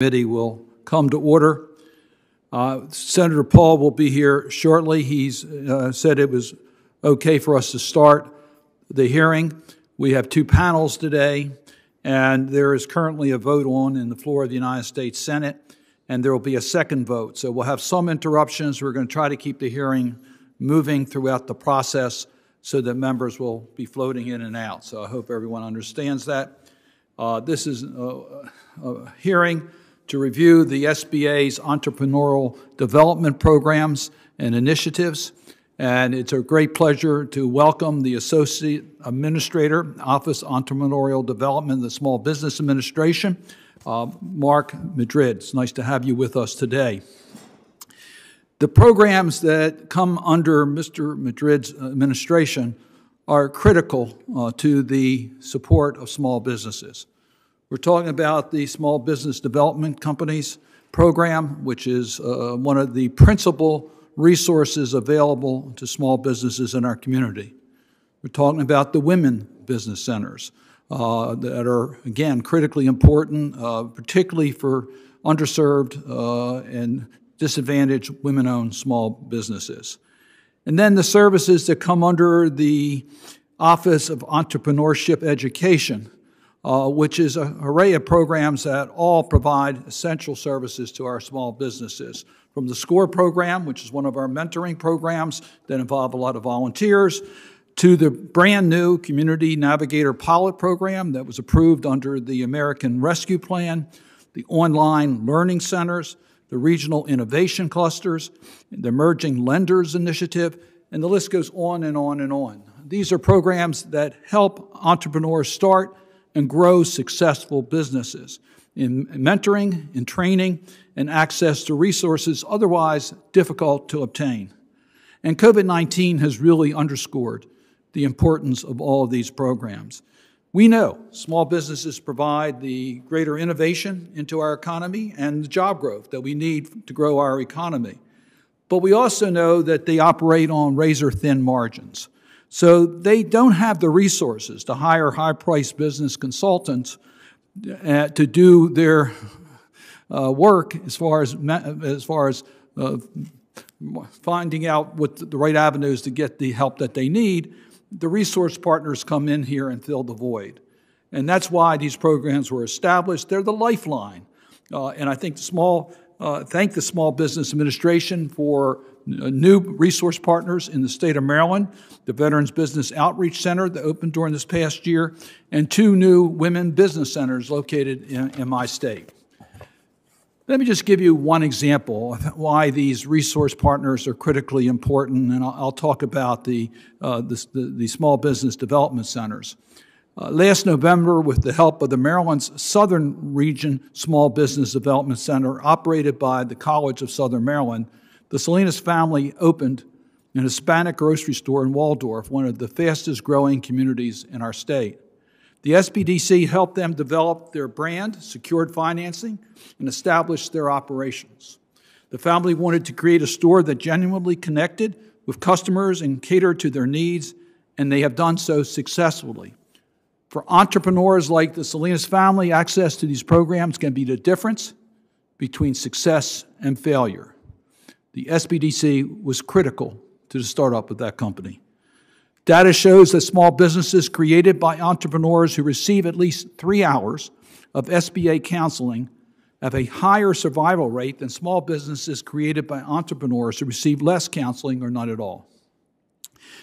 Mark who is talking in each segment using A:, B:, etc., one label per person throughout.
A: Committee will come to order. Senator Paul will be here shortly. He's said it was okay for us to start the hearing. We have two panels today, and there is currently a vote on in the floor of the United States Senate, and there will be a second vote. So we'll have some interruptions. We're going to try to keep the hearing moving throughout the process so that members will be floating in and out. So I hope everyone understands that. This is a hearing to review the SBA's entrepreneurial development programs and initiatives. And it's a great pleasure to welcome the Associate Administrator, Office of Entrepreneurial Development, the Small Business Administration, Mark Madrid. It's nice to have you with us today. The programs that come under Mr. Madrid's administration are critical to the support of small businesses. We're talking about the Small Business Development Companies program, which is one of the principal resources available to small businesses in our community. We're talking about the Women Business Centers that are, again, critically important, particularly for underserved and disadvantaged women-owned small businesses. And then the services that come under the Office of Entrepreneurship Education, which is an array of programs that all provide essential services to our small businesses. From the SCORE program, which is one of our mentoring programs that involve a lot of volunteers, to the brand new Community Navigator Pilot program that was approved under the American Rescue Plan, the online learning centers, the regional innovation clusters, the Emerging Lenders Initiative, and the list goes on and on and on. These are programs that help entrepreneurs start and grow successful businesses in mentoring, in training, and access to resources otherwise difficult to obtain. And COVID-19 has really underscored the importance of all of these programs. We know small businesses provide the greater innovation into our economy and the job growth that we need to grow our economy. But we also know that they operate on razor-thin margins. So they don't have the resources to hire high-priced business consultants to do their work as far as finding out what the right avenues to get the help that they need. The resource partners come in here and fill the void. And that's why these programs were established. They're the lifeline. And I think thank the Small Business Administration for new resource partners in the state of Maryland, the Veterans Business Outreach Center that opened during this past year, and two new women business centers located in my state. Let me just give you one example of why these resource partners are critically important, and I'll talk about the small business development centers. Last November, with the help of the Maryland's Southern Region Small Business Development Center, operated by the College of Southern Maryland, the Salinas family opened an Hispanic grocery store in Waldorf, one of the fastest growing communities in our state. The SBDC helped them develop their brand, secured financing, and established their operations. The family wanted to create a store that genuinely connected with customers and catered to their needs, and they have done so successfully. For entrepreneurs like the Salinas family, access to these programs can be the difference between success and failure. The SBDC was critical to the startup of that company. Data shows that small businesses created by entrepreneurs who receive at least 3 hours of SBA counseling have a higher survival rate than small businesses created by entrepreneurs who receive less counseling or none at all.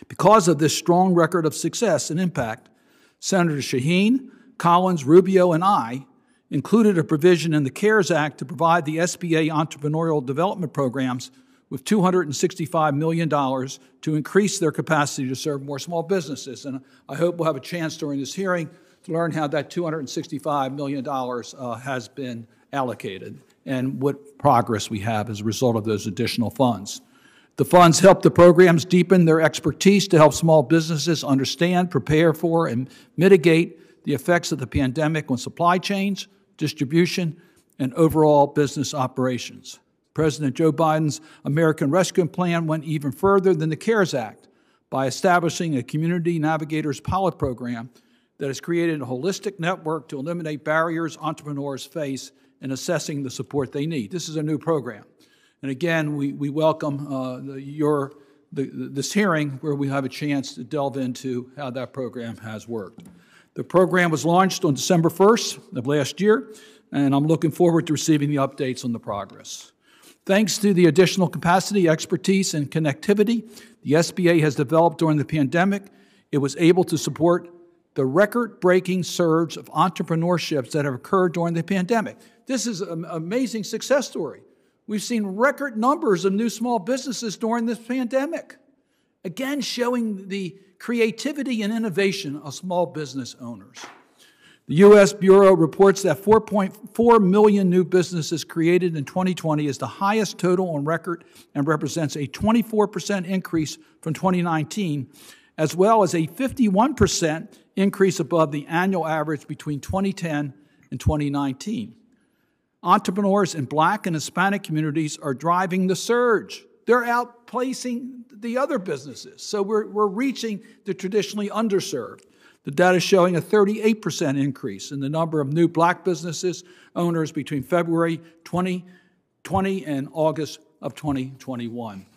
A: Because of this strong record of success and impact, Senator Shaheen, Collins, Rubio, and I included a provision in the CARES Act to provide the SBA entrepreneurial development programs with $265 million to increase their capacity to serve more small businesses. And I hope we'll have a chance during this hearing to learn how that $265 million has been allocated and what progress we have as a result of those additional funds. The funds help the programs deepen their expertise to help small businesses understand, prepare for, and mitigate the effects of the pandemic on supply chains, distribution, and overall business operations. President Joe Biden's American Rescue Plan went even further than the CARES Act by establishing a Community Navigators Pilot program that has created a holistic network to eliminate barriers entrepreneurs face and assessing the support they need. This is a new program. And again, we welcome this hearing where we have a chance to delve into how that program has worked. The program was launched on December 1st of last year, and I'm looking forward to receiving the updates on the progress. Thanks to the additional capacity, expertise, and connectivity the SBA has developed during the pandemic, it was able to support the record-breaking surge of entrepreneurships that have occurred during the pandemic. This is an amazing success story. We've seen record numbers of new small businesses during this pandemic, again showing the creativity and innovation of small business owners. The U.S. Bureau reports that 4.4 million new businesses created in 2020 is the highest total on record and represents a 24% increase from 2019, as well as a 51% increase above the annual average between 2010 and 2019. Entrepreneurs in Black and Hispanic communities are driving the surge. They're outplacing the other businesses. So we're reaching the traditionally underserved. The data is showing a 38% increase in the number of new Black businesses owners between February 2020 and August of 2021.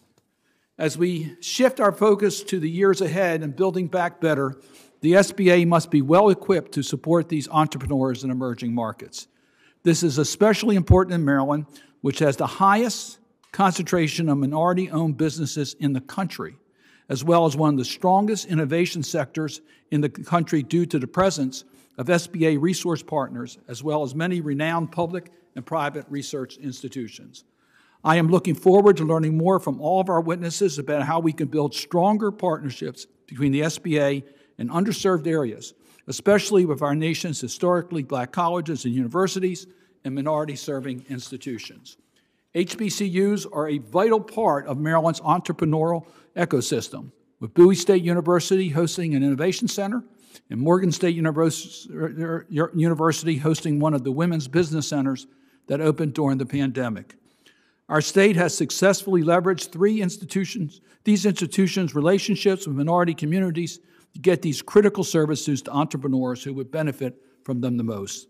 A: As we shift our focus to the years ahead and building back better, the SBA must be well equipped to support these entrepreneurs in emerging markets. This is especially important in Maryland, which has the highest concentration of minority-owned businesses in the country, as well as one of the strongest innovation sectors in the country due to the presence of SBA resource partners, as well as many renowned public and private research institutions. I am looking forward to learning more from all of our witnesses about how we can build stronger partnerships between the SBA and underserved areas, especially with our nation's historically Black colleges and universities and minority-serving institutions. HBCUs are a vital part of Maryland's entrepreneurial ecosystem, with Bowie State University hosting an innovation center and Morgan State University hosting one of the women's business centers that opened during the pandemic. Our state has successfully leveraged these institutions' relationships with minority communities to get these critical services to entrepreneurs who would benefit from them the most.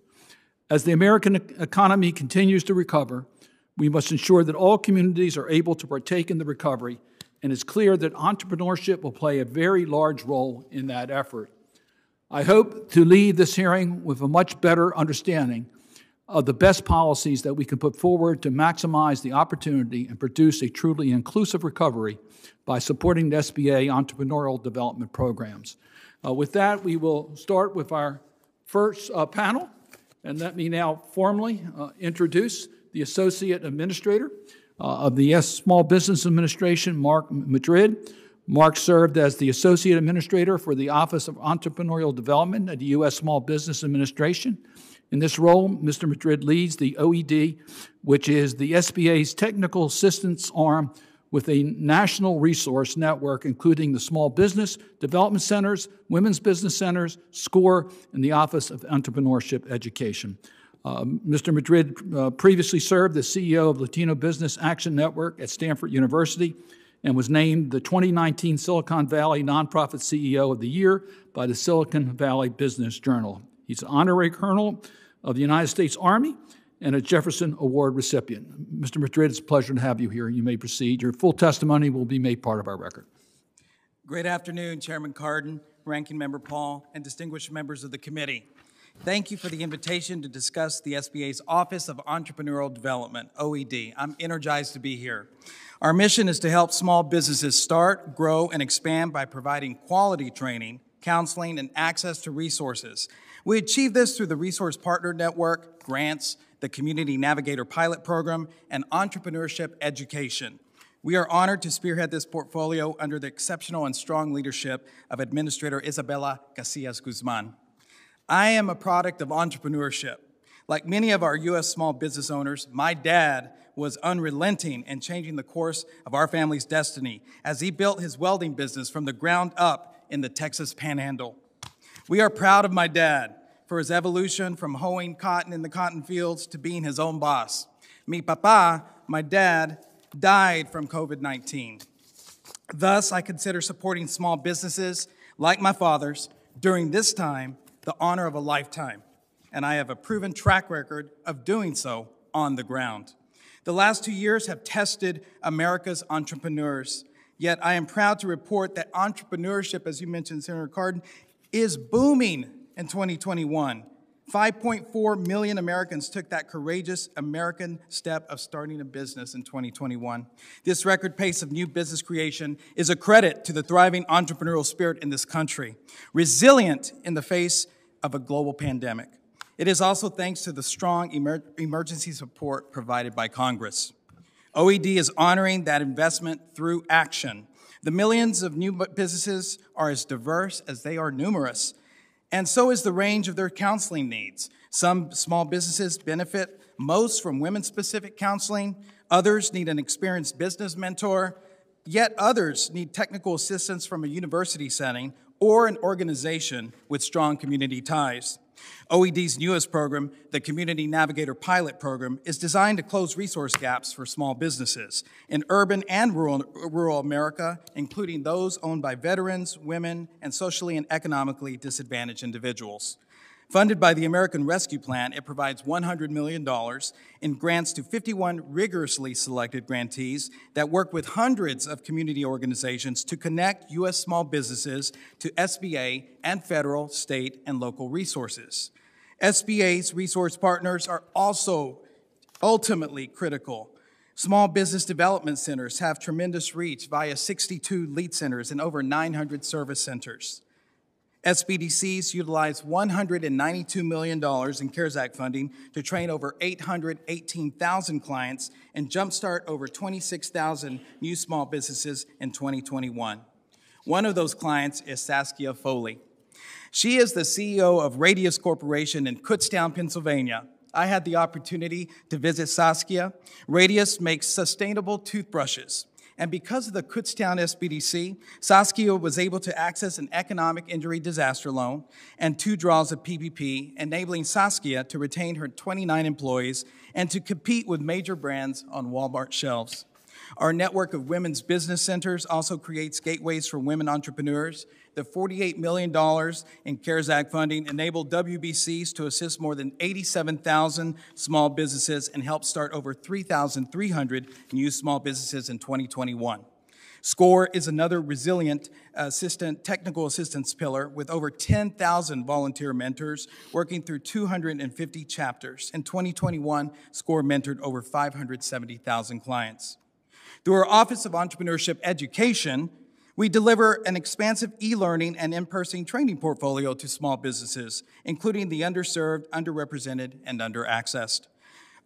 A: As the American economy continues to recover, we must ensure that all communities are able to partake in the recovery, and it's clear that entrepreneurship will play a very large role in that effort. I hope to leave this hearing with a much better understanding of the best policies that we can put forward to maximize the opportunity and produce a truly inclusive recovery by supporting the SBA entrepreneurial development programs. With that, we will start with our first panel, and let me now formally introduce the Associate Administrator of the Small Business Administration, Mark Madrid. Mark served as the Associate Administrator for the Office of Entrepreneurial Development at the U.S. Small Business Administration. In this role, Mr. Madrid leads the OED, which is the SBA's technical assistance arm with a national resource network, including the Small Business Development Centers, Women's Business Centers, SCORE, and the Office of Entrepreneurship Education. Mr. Madrid previously served as CEO of Latino Business Action Network at Stanford University and was named the 2019 Silicon Valley Nonprofit CEO of the Year by the Silicon Valley Business Journal. He's an honorary colonel of the United States Army and a Jefferson Award recipient. Mr. Madrid, it's a pleasure to have you here. You may proceed. Your full testimony will be made part of our record.
B: Great afternoon, Chairman Cardin, Ranking Member Paul, and distinguished members of the committee. Thank you for the invitation to discuss the SBA's Office of Entrepreneurial Development, OED. I'm energized to be here. Our mission is to help small businesses start, grow, and expand by providing quality training, counseling, and access to resources. We achieve this through the Resource Partner Network, grants, the Community Navigator Pilot Program, and entrepreneurship education. We are honored to spearhead this portfolio under the exceptional and strong leadership of Administrator Isabella Casillas Guzman. I am a product of entrepreneurship. Like many of our U.S. small business owners, my dad was unrelenting in changing the course of our family's destiny as he built his welding business from the ground up in the Texas Panhandle. We are proud of my dad for his evolution from hoeing cotton in the cotton fields to being his own boss. Mi papa, my dad, died from COVID-19. Thus, I consider supporting small businesses like my father's during this time the honor of a lifetime. and I have a proven track record of doing so on the ground. The last 2 years have tested America's entrepreneurs, yet I am proud to report that entrepreneurship, as you mentioned, Senator Cardin, is booming in 2021. 5.4 million Americans took that courageous American step of starting a business in 2021. This record pace of new business creation is a credit to the thriving entrepreneurial spirit in this country, resilient in the face of a global pandemic. It is also thanks to the strong emergency support provided by Congress. OED is honoring that investment through action. The millions of new businesses are as diverse as they are numerous, and so is the range of their counseling needs. Some small businesses benefit most from women-specific counseling. Others need an experienced business mentor. Yet others need technical assistance from a university setting or an organization with strong community ties. OED's newest program, the Community Navigator Pilot Program, is designed to close resource gaps for small businesses in urban and rural America, including those owned by veterans, women, and socially and economically disadvantaged individuals. Funded by the American Rescue Plan, it provides $100 million in grants to 51 rigorously selected grantees that work with hundreds of community organizations to connect U.S. small businesses to SBA and federal, state, and local resources. SBA's resource partners are also ultimately critical. Small business development centers have tremendous reach via 62 lead centers and over 900 service centers. SBDCs utilize $192 million in CARES Act funding to train over 818,000 clients and jumpstart over 26,000 new small businesses in 2021. One of those clients is Saskia Foley. She is the CEO of Radius Corporation in Kutztown, Pennsylvania. I had the opportunity to visit Saskia. Radius makes sustainable toothbrushes. And because of the Kutztown SBDC, Saskia was able to access an economic injury disaster loan and 2 draws of PPP, enabling Saskia to retain her 29 employees and to compete with major brands on Walmart shelves. Our network of women's business centers also creates gateways for women entrepreneurs. The $48 million in CARES Act funding enabled WBCs to assist more than 87,000 small businesses and help start over 3,300 new small businesses in 2021. SCORE is another resilient technical assistance pillar with over 10,000 volunteer mentors working through 250 chapters. In 2021, SCORE mentored over 570,000 clients. Through our Office of Entrepreneurship Education, we deliver an expansive e-learning and in-person training portfolio to small businesses, including the underserved, underrepresented, and under-accessed.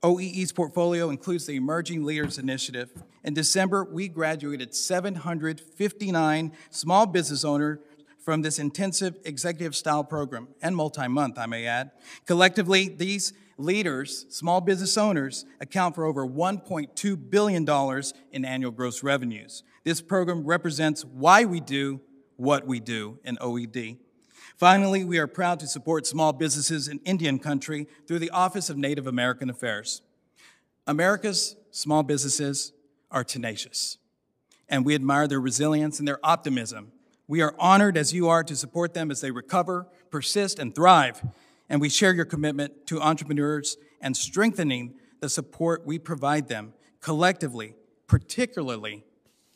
B: OEE's portfolio includes the Emerging Leaders Initiative. In December, we graduated 759 small business owners from this intensive executive-style program, and multi-month, I may add. Collectively, these leaders, small business owners, account for over $1.2 billion in annual gross revenues. This program represents why we do what we do in OED. Finally, we are proud to support small businesses in Indian country through the Office of Native American Affairs. America's small businesses are tenacious, and we admire their resilience and their optimism. We are honored, as you are, to support them as they recover, persist, and thrive, and we share your commitment to entrepreneurs and strengthening the support we provide them collectively, particularly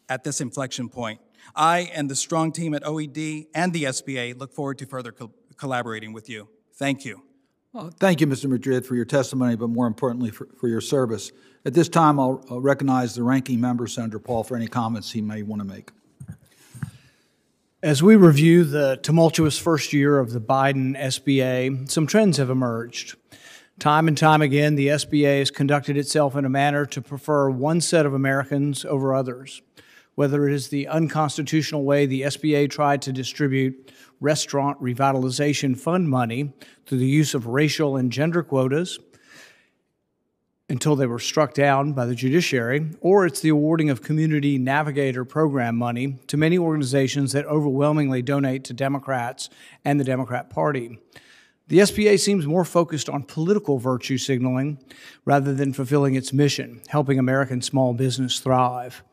B: at this inflection point. I and the strong team at OED and the SBA look forward to further collaborating with you. Thank you.
A: Well, thank you, Mr. Madrid, for your testimony, but more importantly, for your service. At this time, I'll recognize the ranking member, Senator Paul, for any comments he may want to make.
C: As we review the tumultuous first year of the Biden SBA, some trends have emerged. Time and time again, the SBA has conducted itself in a manner to prefer one set of Americans over others. Whether it is the unconstitutional way the SBA tried to distribute restaurant revitalization fund money through the use of racial and gender quotas until they were struck down by the judiciary, or it's the awarding of Community Navigator program money to many organizations that overwhelmingly donate to Democrats and the Democrat Party. The SBA seems more focused on political virtue signaling rather than fulfilling its mission, helping American small business thrive.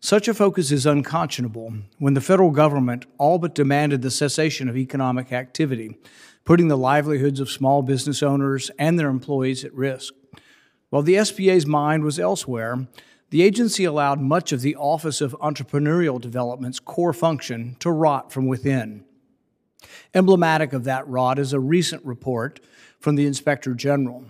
C: Such a focus is unconscionable when the federal government all but demanded the cessation of economic activity, putting the livelihoods of small business owners and their employees at risk. While the SBA's mind was elsewhere, the agency allowed much of the Office of Entrepreneurial Development's core function to rot from within. Emblematic of that rot is a recent report from the Inspector General.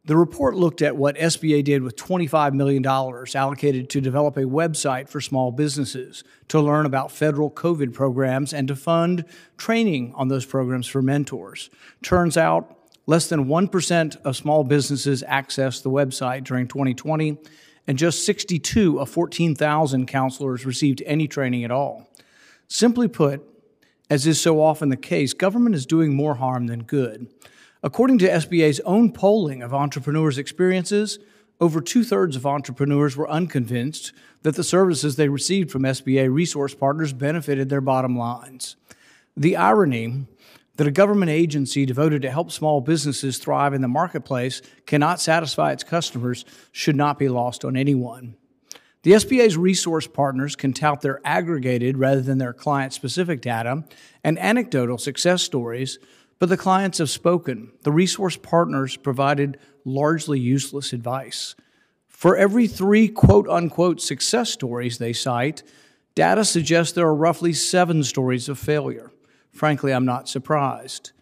C: The report looked at what SBA did with $25 million allocated to develop a website for small businesses, to learn about federal COVID programs, and to fund training on those programs for mentors. Turns out, less than 1% of small businesses accessed the website during 2020, and just 62 of 14,000 counselors received any training at all. Simply put, as is so often the case, government is doing more harm than good. According to SBA's own polling of entrepreneurs' experiences, over 2/3 of entrepreneurs were unconvinced that the services they received from SBA resource partners benefited their bottom lines. The irony that a government agency devoted to help small businesses thrive in the marketplace cannot satisfy its customers should not be lost on anyone. The SBA's resource partners can tout their aggregated rather than their client-specific data and anecdotal success stories, but the clients have spoken. The resource partners provided largely useless advice. For every 3 quote-unquote success stories they cite, data suggests there are roughly 7 stories of failure. Frankly, I'm not surprised.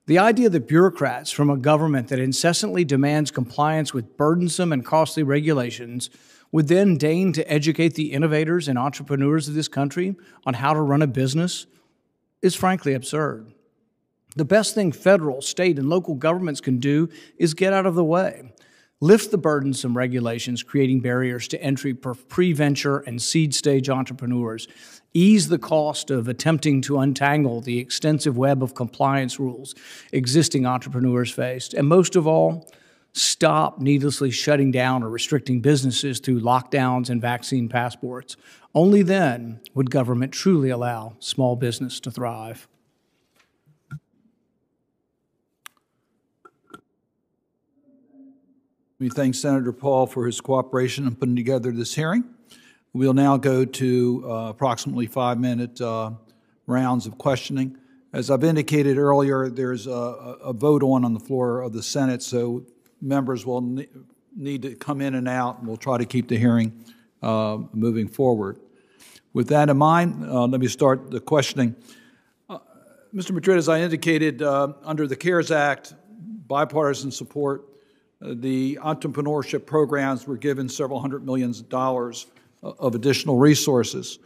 C: The idea that bureaucrats from a government that incessantly demands compliance with burdensome and costly regulations would then deign to educate the innovators and entrepreneurs of this country on how to run a business is frankly absurd. The best thing federal, state, and local governments can do is get out of the way. Lift the burdensome regulations creating barriers to entry for pre-venture and seed stage entrepreneurs. Ease the cost of attempting to untangle the extensive web of compliance rules existing entrepreneurs faced. And most of all, stop needlessly shutting down or restricting businesses through lockdowns and vaccine passports. Only then would government truly allow small business to thrive.
A: We thank Senator Paul for his cooperation in putting together this hearing. We'll now go to approximately 5-minute rounds of questioning. As I've indicated earlier, there's a vote on the floor of the Senate, so members will need to come in and out, and we'll try to keep the hearing moving forward. With that in mind, let me start the questioning. Mr. Madrid, as I indicated, under the CARES Act, bipartisan support, the entrepreneurship programs were given several $100 million of additional resources.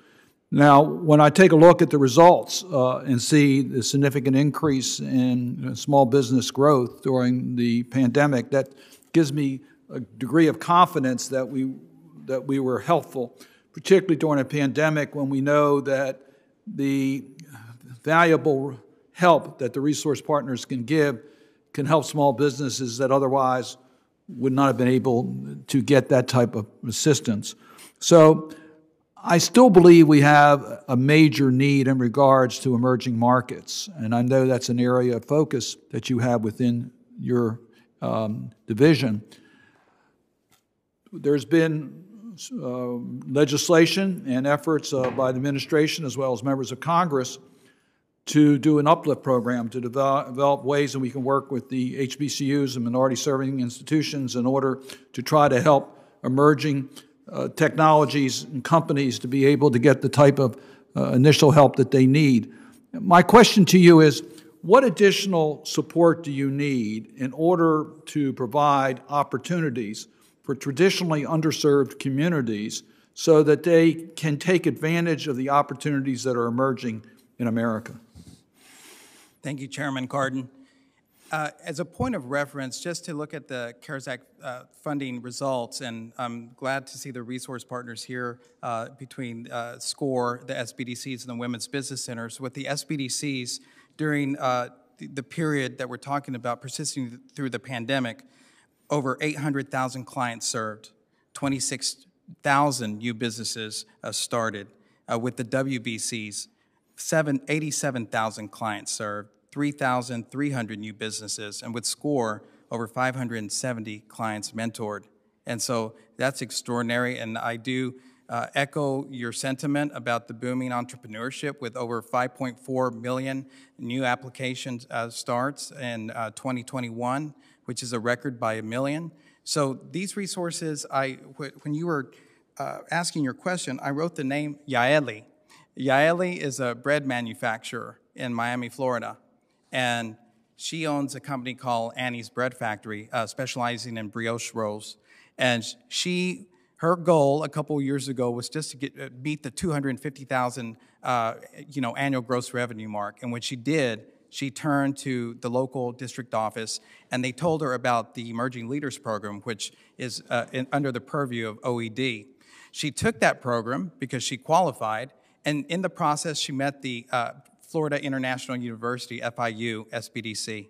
A: Now, when I take a look at the results and see the significant increase in small business growth during the pandemic, that gives me a degree of confidence that we were helpful, particularly during a pandemic when we know that the valuable help that the resource partners can give can help small businesses that otherwise would not have been able to get that type of assistance. So I still believe we have a major need in regards to emerging markets, and I know that's an area of focus that you have within your division. There's been legislation and efforts by the administration as well as members of Congress to do an uplift program to develop ways that we can work with the HBCUs and minority-serving institutions in order to try to help emerging technologies and companies to be able to get the type of initial help that they need. My question to you is, what additional support do you need in order to provide opportunities for traditionally underserved communities so that they can take advantage of the opportunities that are emerging in America?
B: Thank you, Chairman Cardin. As a point of reference, just to look at the CARES Act funding results, and I'm glad to see the resource partners here between SCORE, the SBDCs, and the Women's Business Centers. With the SBDCs, during the period that we're talking about, persisting through the pandemic, over 800,000 clients served, 26,000 new businesses started. With the WBCs, 87,000 clients served, 3,300 new businesses, and with SCORE, over 570 clients mentored. And so that's extraordinary, and I do echo your sentiment about the booming entrepreneurship with over 5.4 million new application starts in 2021, which is a record by a million. So these resources, when you were asking your question, I wrote the name Yaeli. Yaeli is a bread manufacturer in Miami, Florida, and she owns a company called Annie's Bread Factory, specializing in brioche rolls. And her goal a couple of years ago was just to meet the 250,000 annual gross revenue mark. And when she did, she turned to the local district office, and they told her about the Emerging Leaders Program, which is under the purview of OED. She took that program because she qualified, and in the process, she met the Florida International University, FIU, SBDC.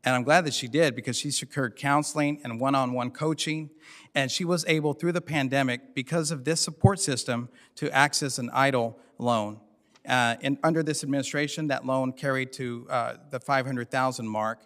B: And I'm glad that she did, because she secured counseling and one-on-one coaching, and she was able, through the pandemic, because of this support system, to access an EIDL loan. And under this administration, that loan carried to the 500,000 mark.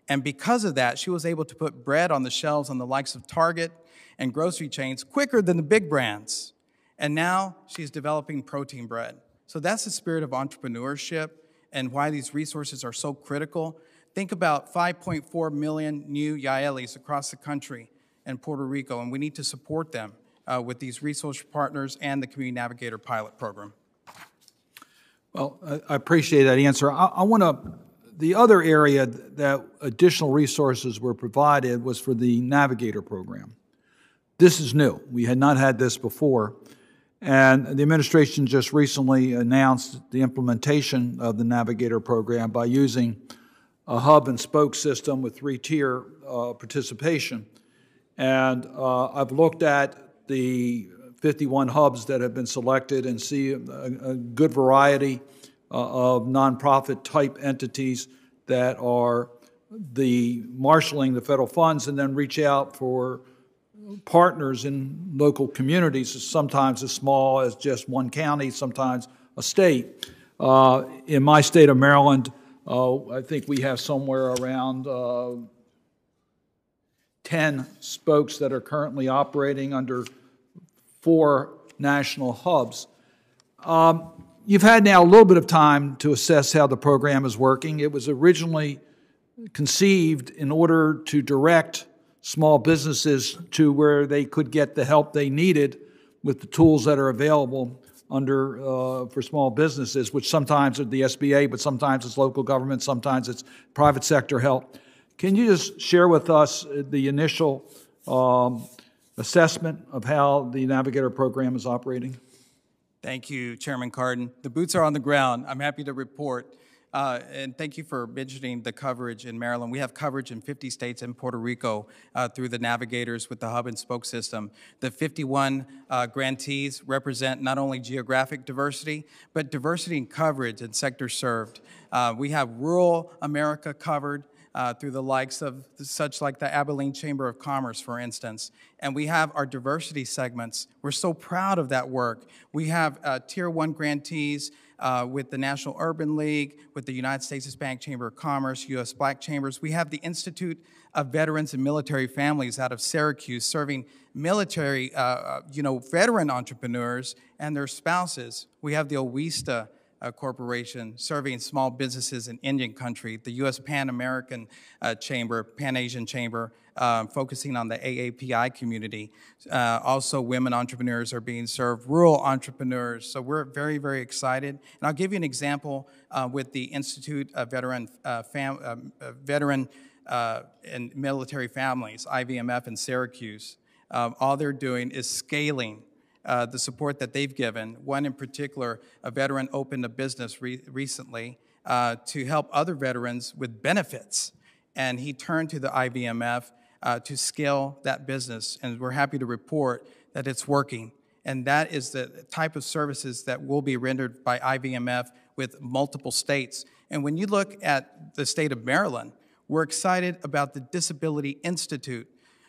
B: And because of that, she was able to put bread on the shelves on the likes of Target and grocery chains quicker than the big brands. And now she's developing protein bread. So that's the spirit of entrepreneurship and why these resources are so critical. Think about 5.4 million new Yaelis across the country and Puerto Rico, and we need to support them with these resource partners and the Community Navigator pilot program.
A: Well, I appreciate that answer. I want to, the other area that additional resources were provided was for the Navigator program. This is new. We had not had this before. And the administration just recently announced the implementation of the Navigator program by using a hub and spoke system with three-tier participation. And I've looked at the 51 hubs that have been selected and see a good variety of nonprofit type entities that are marshaling the federal funds and then reach out for partners in local communities, sometimes as small as just one county, sometimes a state. In my state of Maryland, I think we have somewhere around 10 spokes that are currently operating under 4 national hubs. You've had now a little bit of time to assess how the program is working. It was originally conceived in order to direct small businesses to where they could get the help they needed with the tools that are available for small businesses, which sometimes are the SBA, but sometimes it's local government, sometimes it's private sector help. Can you just share with us the initial assessment of how the Navigator program is operating?
B: Thank you, Chairman Cardin. The boots are on the ground. I'm happy to report. And thank you for mentioning the coverage in Maryland. We have coverage in 50 states and Puerto Rico through the Navigators with the hub and spoke system. The 51 grantees represent not only geographic diversity, but diversity in coverage and sectors served. We have rural America covered through the likes of such like the Abilene Chamber of Commerce, for instance. And we have our diversity segments. We're so proud of that work. We have Tier 1 grantees with the National Urban League, with the United States Hispanic Chamber of Commerce, U.S. Black Chambers. We have the Institute of Veterans and Military Families out of Syracuse, serving military, veteran entrepreneurs and their spouses. We have the OWISTA Corporation serving small businesses in Indian country, the U.S. Pan-American Chamber, Pan-Asian Chamber, focusing on the AAPI community. Also, women entrepreneurs are being served, rural entrepreneurs. So we're very, very excited. And I'll give you an example with the Institute of Veteran and Military Families, IVMF in Syracuse. All they're doing is scaling the support that they've given. One in particular, a veteran opened a business recently to help other veterans with benefits. And he turned to the IVMF to scale that business. And we're happy to report that it's working. And that is the type of services that will be rendered by IVMF with multiple states. And when you look at the state of Maryland, we're excited about the Disability Institute.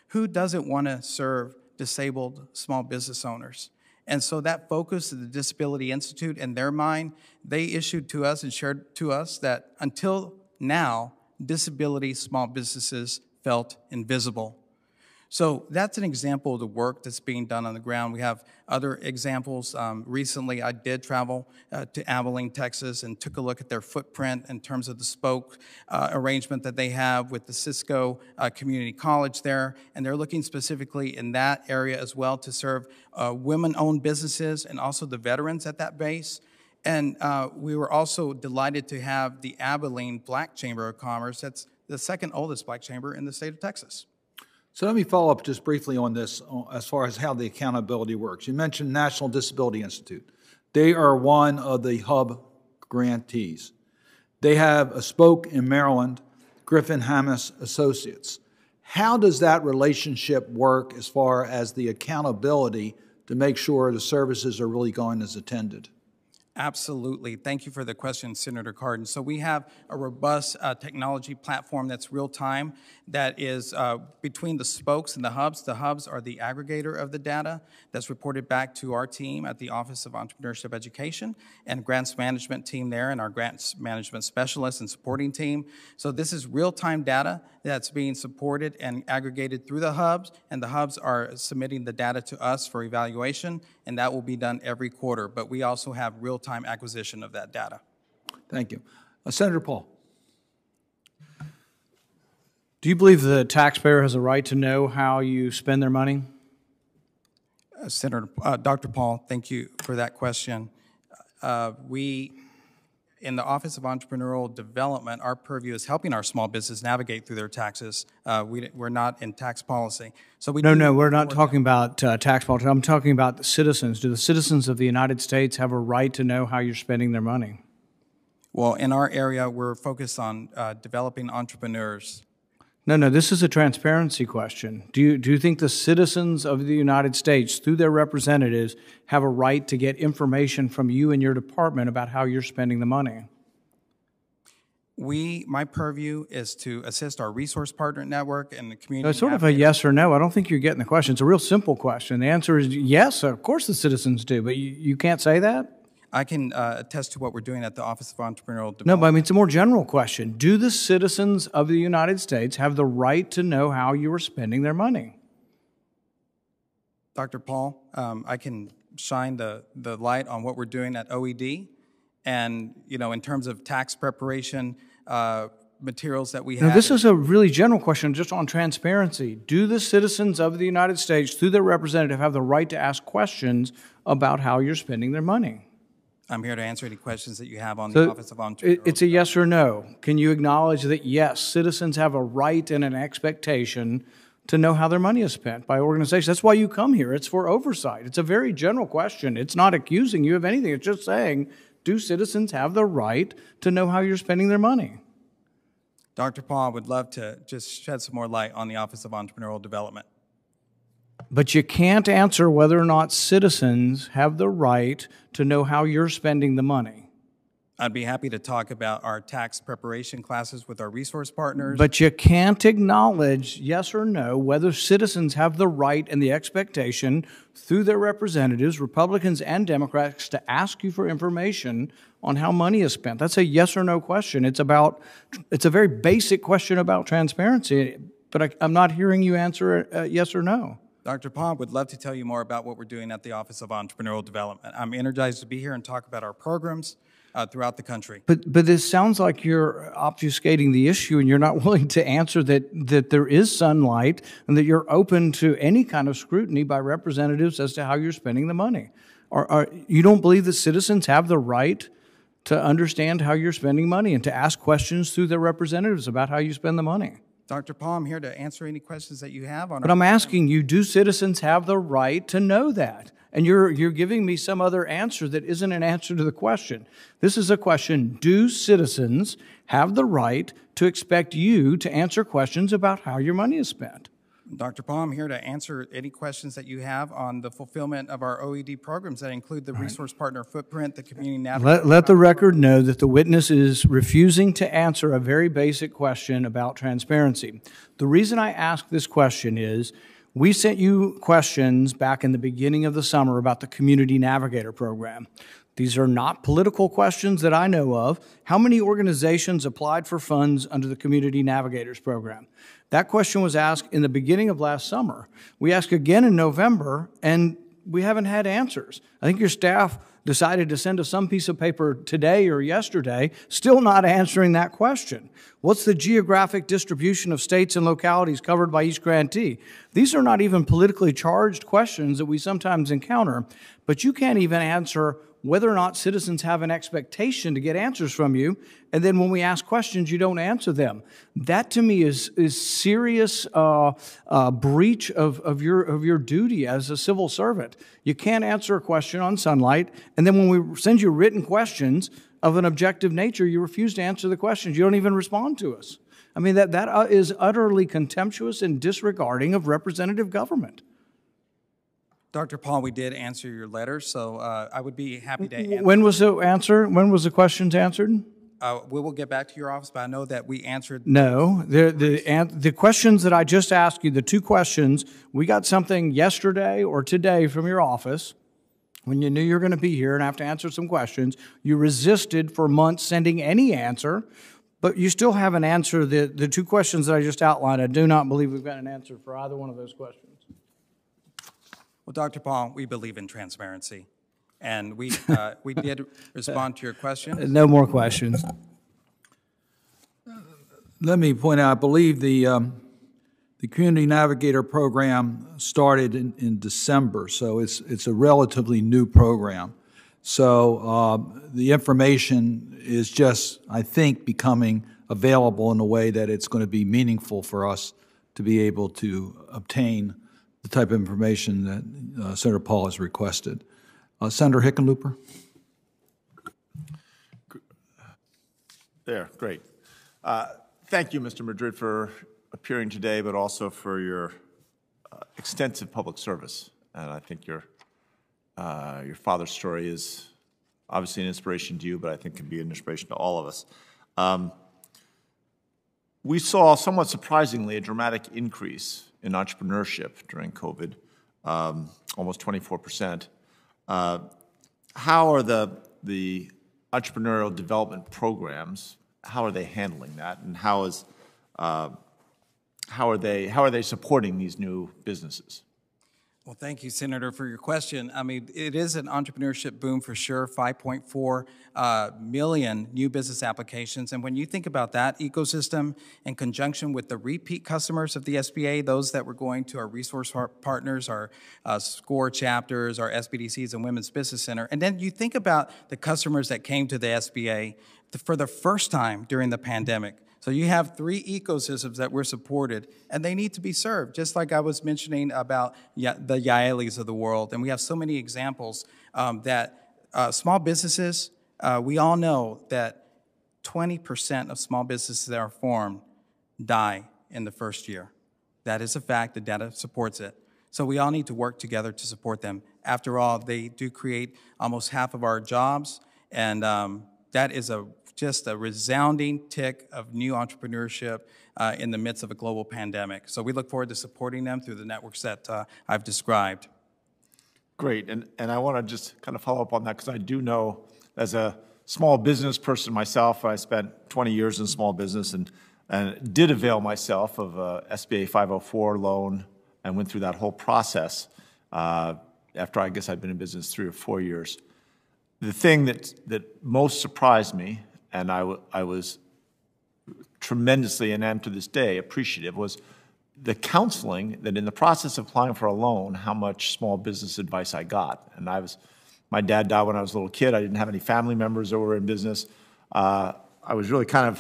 B: Who doesn't want to serve disabled small business owners? And so that focus of the Disability Institute, in their mind, they issued to us and shared to us that until now, disability small businesses felt invisible. So that's an example of the work that's being done on the ground. We have other examples. Recently, I did travel to Abilene, Texas, and took a look at their footprint in terms of the spoke arrangement that they have with the Cisco Community College there. And they're looking specifically in that area as well to serve women-owned businesses and also the veterans at that base. And we were also delighted to have the Abilene Black Chamber of Commerce. That's the second oldest black chamber in the state of Texas.
A: So let me follow up just briefly on this as far as how the accountability works. You mentioned National Disability Institute. They are one of the hub grantees. They have a spoke in Maryland, Griffin Hammis Associates. How does that relationship work as far as the accountability to make sure the services are really going as intended?
B: Absolutely. Thank you for the question, Senator Cardin. So we have a robust technology platform that's real-time that is between the spokes and the hubs. The hubs are the aggregator of the data that's reported back to our team at the Office of Entrepreneurship Education and grants management team there and our grants management specialist and supporting team. So this is real-time data that's being supported and aggregated through the hubs, and the hubs are submitting the data to us for evaluation, and that will be done every quarter. But we also have real-time acquisition of that data.
A: Thank you. Senator Paul.
C: Do you believe the taxpayer has a right to know how you spend their money?
B: Dr. Paul, thank you for that question. We, in the Office of Entrepreneurial Development, our purview is helping our small business navigate through their taxes. We're not in tax policy. So
C: No, we're not talking about tax policy. I'm talking about the citizens. Do the citizens of the United States have a right to know how you're spending their money?
B: Well, in our area, we're focused on developing entrepreneurs.
C: No, this is a transparency question. Do you think the citizens of the United States, through their representatives, have a right to get information from you and your department about how you're spending the money?
B: My purview is to assist our resource partner network and the community.
C: It's sort of a yes or no. I don't think you're getting the question. It's a real simple question. The answer is yes, of course the citizens do, but you can't say that?
B: I can attest to what we're doing at the Office of Entrepreneurial Development.
C: No, but I mean, it's a more general question. Do the citizens of the United States have the right to know how you are spending their money?
B: Dr. Paul, I can shine the light on what we're doing at OED. And, in terms of tax preparation, materials that we have.
C: Now, this is a really general question just on transparency. Do the citizens of the United States, through their representative, have the right to ask questions about how you're spending their money?
B: I'm here to answer any questions that you have on the Office of Entrepreneurial.
C: It's a yes or no. Can you acknowledge that, yes, citizens have a right and an expectation to know how their money is spent by organizations? That's why you come here. It's for oversight. It's a very general question. It's not accusing you of anything. It's just saying, do citizens have the right to know how you're spending their money?
B: Dr. Paul, I would love to just shed some more light on the Office of Entrepreneurial Development.
C: But you can't answer whether or not citizens have the right to know how you're spending the money.
B: I'd be happy to talk about our tax preparation classes with our resource partners.
C: But you can't acknowledge, yes or no, whether citizens have the right and the expectation through their representatives, Republicans and Democrats, to ask you for information on how money is spent. That's a yes or no question. It's a very basic question about transparency, but I'm not hearing you answer yes or no.
B: Dr. Paul, would love to tell you more about what we're doing at the Office of Entrepreneurial Development. I'm energized to be here and talk about our programs throughout the country.
C: But this sounds like you're obfuscating the issue and you're not willing to answer that there is sunlight and that you're open to any kind of scrutiny by representatives as to how you're spending the money. You don't believe that citizens have the right to understand how you're spending money and to ask questions through their representatives about how you spend the money?
B: Dr. Paul, I'm here to answer any questions that you have on.
C: But I'm asking you, do citizens have the right to know that? And you're giving me some other answer that isn't an answer to the question. This is a question, do citizens have the right to expect you to answer questions about how your money is spent?
B: Dr. Paul, I'm here to answer any questions that you have on the fulfillment of our OED programs that include the resource partner footprint, the community navigation.
C: Let the record know that the witness is refusing to answer a very basic question about transparency. The reason I ask this question is we sent you questions back in the beginning of the summer about the Community Navigator program. These are not political questions that I know of. How many organizations applied for funds under the Community Navigators program? That question was asked in the beginning of last summer. We asked again in November, and we haven't had answers. I think your staff decided to send us some piece of paper today or yesterday, still not answering that question. What's the geographic distribution of states and localities covered by each grantee? These are not even politically charged questions that we sometimes encounter, but you can't even answer whether or not citizens have an expectation to get answers from you, and then when we ask questions, you don't answer them. That, to me, is serious breach of your duty as a civil servant. You can't answer a question on Sunlight, and then when we send you written questions of an objective nature, you refuse to answer the questions. You don't even respond to us. I mean, that is utterly contemptuous and disregarding of representative government.
B: Dr. Paul, we did answer your letter, so I would be happy to answer.
C: When was the answer? When was the questions answered?
B: We will get back to your office, but I know that we answered.
C: No, the questions that I just asked you, the two questions, we got something yesterday or today from your office when you knew you were going to be here and have to answer some questions. You resisted for months sending any answer, but you still haven't answered the two questions that I just outlined. I do not believe we've got an answer for either one of those questions.
B: Well, Dr. Paul, we believe in transparency, and we did respond to your question.
C: No more questions.
A: Let me point out, I believe the Community Navigator program started in December, so it's a relatively new program. So the information is just, I think, becoming available in a way that it's going to be meaningful for us to be able to obtain the type of information that Senator Paul has requested. Senator Hickenlooper?
D: There, great. Thank you, Mr. Madrid, for appearing today, but also for your extensive public service. And I think your father's story is obviously an inspiration to you, but I think can be an inspiration to all of us. We saw, somewhat surprisingly, a dramatic increase in entrepreneurship during COVID, almost 24%. How are the entrepreneurial development programs, how are they handling that, and how are they supporting these new businesses?
B: Well, thank you, Senator, for your question. I mean, it is an entrepreneurship boom for sure, 5.4 million new business applications. And when you think about that ecosystem in conjunction with the repeat customers of the SBA, those that were going to our resource partners, our SCORE chapters, our SBDCs and Women's Business Center, and then you think about the customers that came to the SBA for the first time during the pandemic. So you have three ecosystems that were supported, and they need to be served, just like I was mentioning about the Yaelis of the world. And we have so many examples that small businesses, we all know that 20% of small businesses that are formed die in the first year. That is a fact. The data supports it. So we all need to work together to support them. After all, they do create almost half of our jobs, and that is just a resounding tick of new entrepreneurship in the midst of a global pandemic. So we look forward to supporting them through the networks that I've described.
D: Great, and I want to just kind of follow up on that because I do know as a small business person myself, I spent 20 years in small business and did avail myself of a SBA 504 loan and went through that whole process after I guess I'd been in business 3 or 4 years. The thing that most surprised me, and I was tremendously, and am to this day, appreciative, was the counseling that in the process of applying for a loan, how much small business advice I got. And my dad died when I was a little kid. I didn't have any family members that were in business. I was really I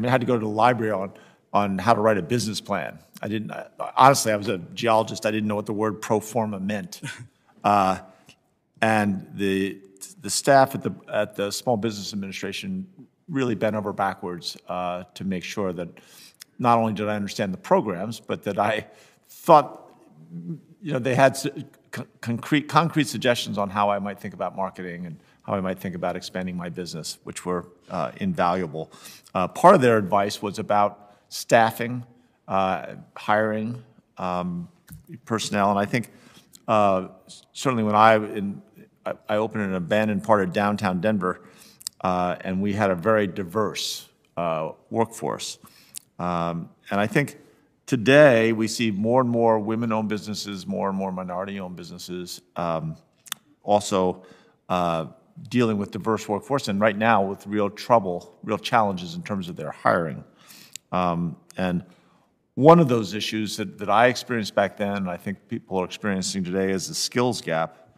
D: had to go to the library on how to write a business plan. Honestly, I was a geologist. I didn't know what the word pro forma meant. And the staff at the Small Business Administration really bent over backwards to make sure that not only did I understand the programs, but that I thought, they had concrete suggestions on how I might think about marketing and how I might think about expanding my business, which were invaluable. Part of their advice was about staffing, hiring personnel, and I think certainly when I opened in an abandoned part of downtown Denver, and we had a very diverse workforce. And I think today, we see more and more women-owned businesses, more and more minority-owned businesses, also dealing with diverse workforce, and right now with real challenges in terms of their hiring. And one of those issues that I experienced back then, and I think people are experiencing today, is the skills gap.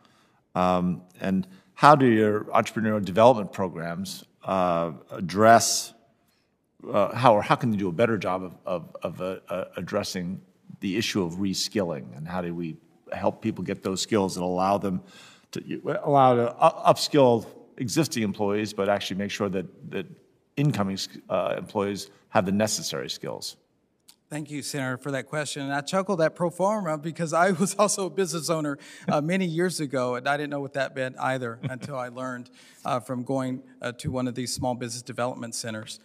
D: And how do your entrepreneurial development programs address, how can you do a better job of addressing the issue of reskilling, and how do we help people get those skills that allow them to upskill existing employees, but actually make sure that incoming employees have the necessary skills?
B: Thank you, Senator, for that question. And I chuckled at pro forma because I was also a business owner many years ago, and I didn't know what that meant either until I learned from going to one of these small business development centers.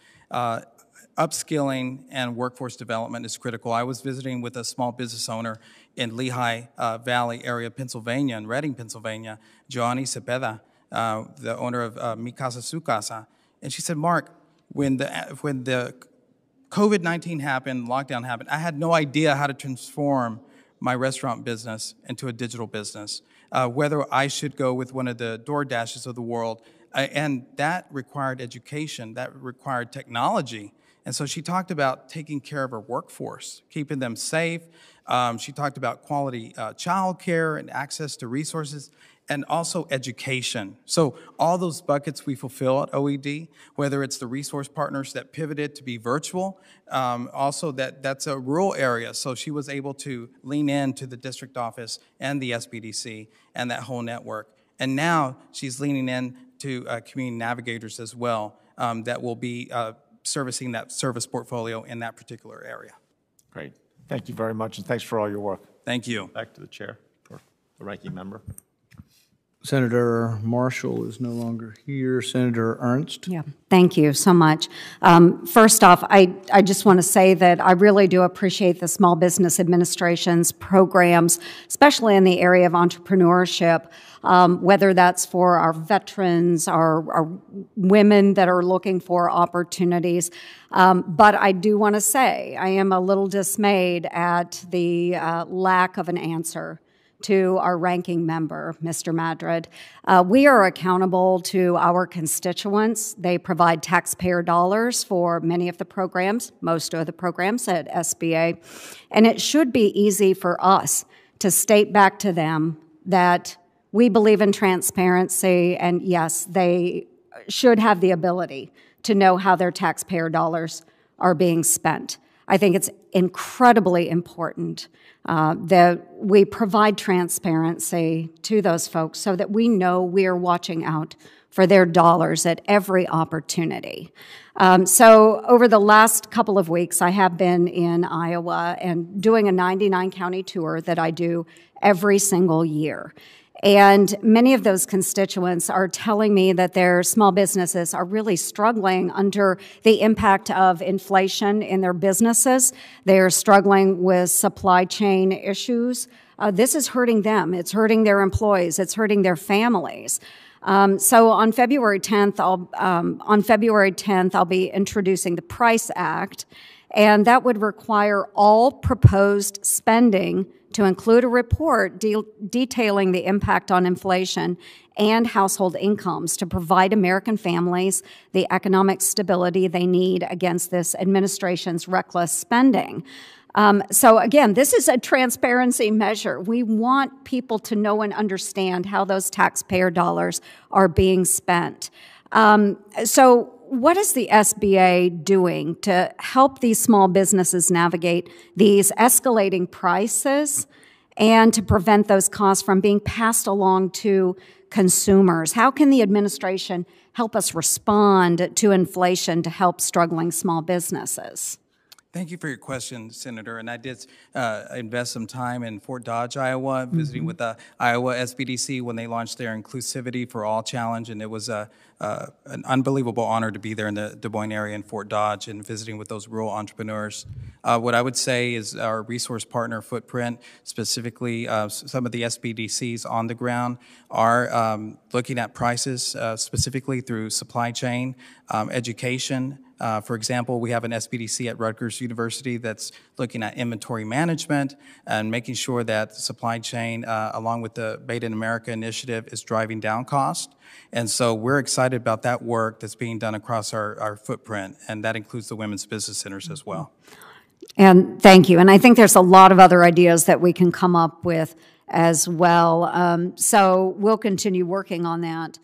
B: Upskilling and workforce development is critical. I was visiting with a small business owner in Lehigh Valley area, Pennsylvania, in Reading, Pennsylvania, Joanny Cepeda, the owner of Mi Casa Su Casa. And she said, Mark, when the COVID-19 happened, lockdown happened, I had no idea how to transform my restaurant business into a digital business, whether I should go with one of the DoorDashes of the world. And that required education, that required technology. And so she talked about taking care of her workforce, keeping them safe. She talked about quality childcare and access to resources, and also education. So all those buckets we fulfill at OED, whether it's the resource partners that pivoted to be virtual, also that's a rural area. So she was able to lean into the district office and the SBDC and that whole network. And now she's leaning in to community navigators as well that will be servicing that service portfolio in that particular area.
D: Great. Thank you very much, and thanks for all your work.
B: Thank you.
D: Back to the chair, or the ranking member.
C: Senator Marshall is no longer here. Senator Ernst?
E: Yeah, thank you so much. First off, I just want to say that I really do appreciate the Small Business Administration's programs, especially in the area of entrepreneurship, whether that's for our veterans, our women that are looking for opportunities. But I do want to say I am a little dismayed at the lack of an answer to our ranking member, Mr. Madrid. We are accountable to our constituents. They provide taxpayer dollars for many of the programs, most of the programs at SBA, and it should be easy for us to state back to them that we believe in transparency, and yes, they should have the ability to know how their taxpayer dollars are being spent. I think it's incredibly important that we provide transparency to those folks so that we know we are watching out for their dollars at every opportunity. So over the last couple of weeks, I have been in Iowa and doing a 99-county tour that I do every single year. And many of those constituents are telling me that their small businesses are really struggling under the impact of inflation in their businesses. They are struggling with supply chain issues. This is hurting them. It's hurting their employees. It's hurting their families. So on February 10th, I'll be introducing the Price Act, and that would require all proposed spending to include a report detailing the impact on inflation and household incomes to provide American families the economic stability they need against this administration's reckless spending. So again, this is a transparency measure. We want people to know and understand how those taxpayer dollars are being spent. So what is the SBA doing to help these small businesses navigate these escalating prices and to prevent those costs from being passed along to consumers? How can the administration help us respond to inflation to help struggling small businesses?
B: Thank you for your question, Senator. And I did invest some time in Fort Dodge, Iowa, visiting with the Iowa SBDC when they launched their Inclusivity for All Challenge. And it was an unbelievable honor to be there in the Des Moines area in Fort Dodge and visiting with those rural entrepreneurs. What I would say is our resource partner footprint, specifically some of the SBDCs on the ground, are looking at prices specifically through supply chain, education, For example, we have an SBDC at Rutgers University that's looking at inventory management and making sure that the supply chain, along with the Made in America initiative, is driving down cost. And so we're excited about that work that's being done across our footprint, and that includes the women's business centers as well.
E: And thank you. And I think there's a lot of other ideas that we can come up with as well. So we'll continue working on that.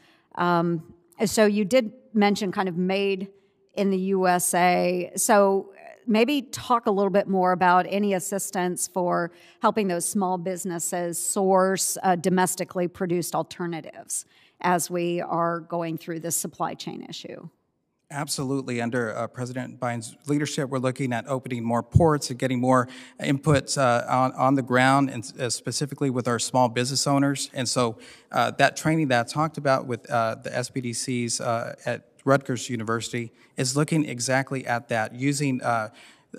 E: So you did mention kind of made in the USA. So maybe talk a little bit more about any assistance for helping those small businesses source domestically produced alternatives as we are going through this supply chain issue.
B: Absolutely. Under President Biden's leadership, we're looking at opening more ports and getting more inputs on the ground, and specifically with our small business owners. And so that training that I talked about with the SBDCs at Rutgers University is looking exactly at that, using,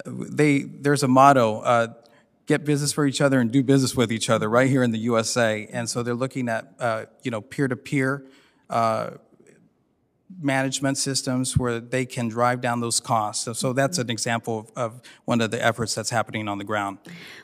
B: there's a motto, get business for each other and do business with each other right here in the USA. And so they're looking at, peer-to-peer management systems where they can drive down those costs. So that's an example of one of the efforts that's happening on the ground.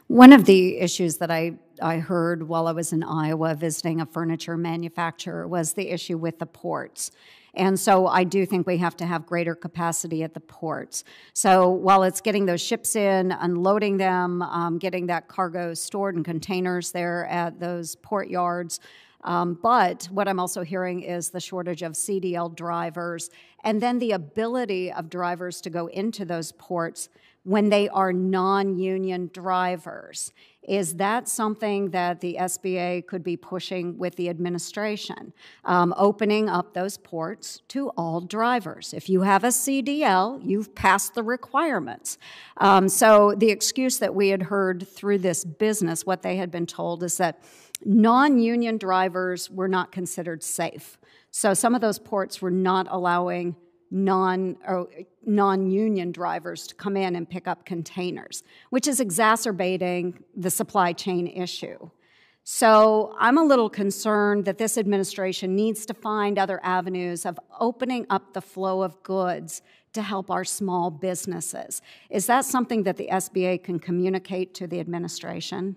E: One of the issues that I heard while I was in Iowa visiting a furniture manufacturer was the issue with the ports. And so I do think we have to have greater capacity at the ports. So while it's getting those ships in, unloading them, getting that cargo stored in containers there at those port yards, but what I'm also hearing is the shortage of CDL drivers, and then the ability of drivers to go into those ports when they are non-union drivers. Is that something that the SBA could be pushing with the administration? Opening up those ports to all drivers. If you have a CDL, you've passed the requirements. So the excuse that we had heard through this business, what they had been told is that non-union drivers were not considered safe. So some of those ports were not allowing non-union drivers to come in and pick up containers, which is exacerbating the supply chain issue. So I'm a little concerned that this administration needs to find other avenues of opening up the flow of goods to help our small businesses. Is that something that the SBA can communicate to the administration?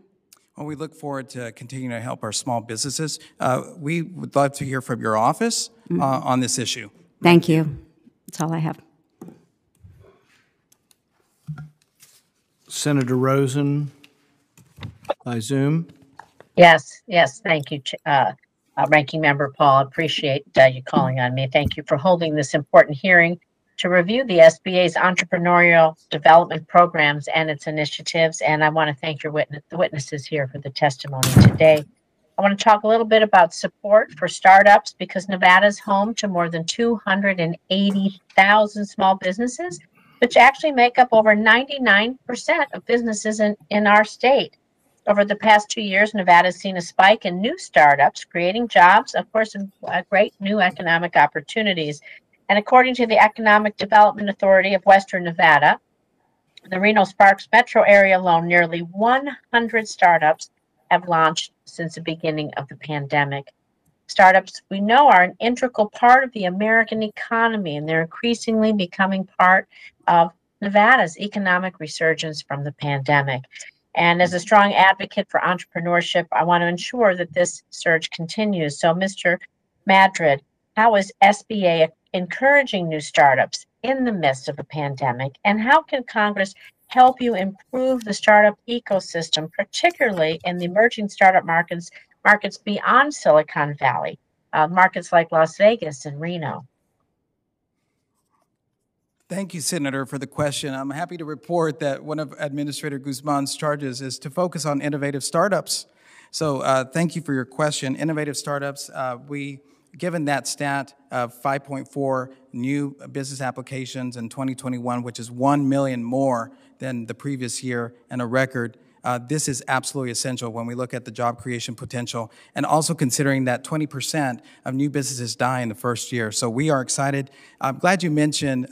B: Well, we look forward to continuing to help our small businesses. We would love to hear from your office on this issue.
E: Thank you. That's all I have.
C: Senator Rosen by Zoom.
F: Yes, thank you, Ranking Member Paul. Appreciate you calling on me. Thank you for holding this important hearing to review the SBA's entrepreneurial development programs and its initiatives. And I want to thank the witnesses here for the testimony today. I want to talk a little bit about support for startups, because Nevada is home to more than 280,000 small businesses, which actually make up over 99% of businesses in our state. Over the past 2 years, Nevada has seen a spike in new startups, creating jobs, of course, and great new economic opportunities. And according to the Economic Development Authority of Western Nevada, the Reno-Sparks metro area alone, nearly 100 startups have launched since the beginning of the pandemic. Startups, we know, are an integral part of the American economy, and they're increasingly becoming part of Nevada's economic resurgence from the pandemic. And as a strong advocate for entrepreneurship, I want to ensure that this surge continues. So, Mr. Madrid, how is SBA encouraging new startups in the midst of a pandemic? And how can Congress help you improve the startup ecosystem, particularly in the emerging startup markets beyond Silicon Valley, markets like Las Vegas and Reno?
B: Thank you, Senator, for the question. I'm happy to report that one of Administrator Guzman's charges is to focus on innovative startups. So thank you for your question. Innovative startups, given that stat of 5.4 new business applications in 2021, which is 1 million more than the previous year and a record, this is absolutely essential when we look at the job creation potential, and also considering that 20% of new businesses die in the first year. So we are excited. I'm glad you mentioned,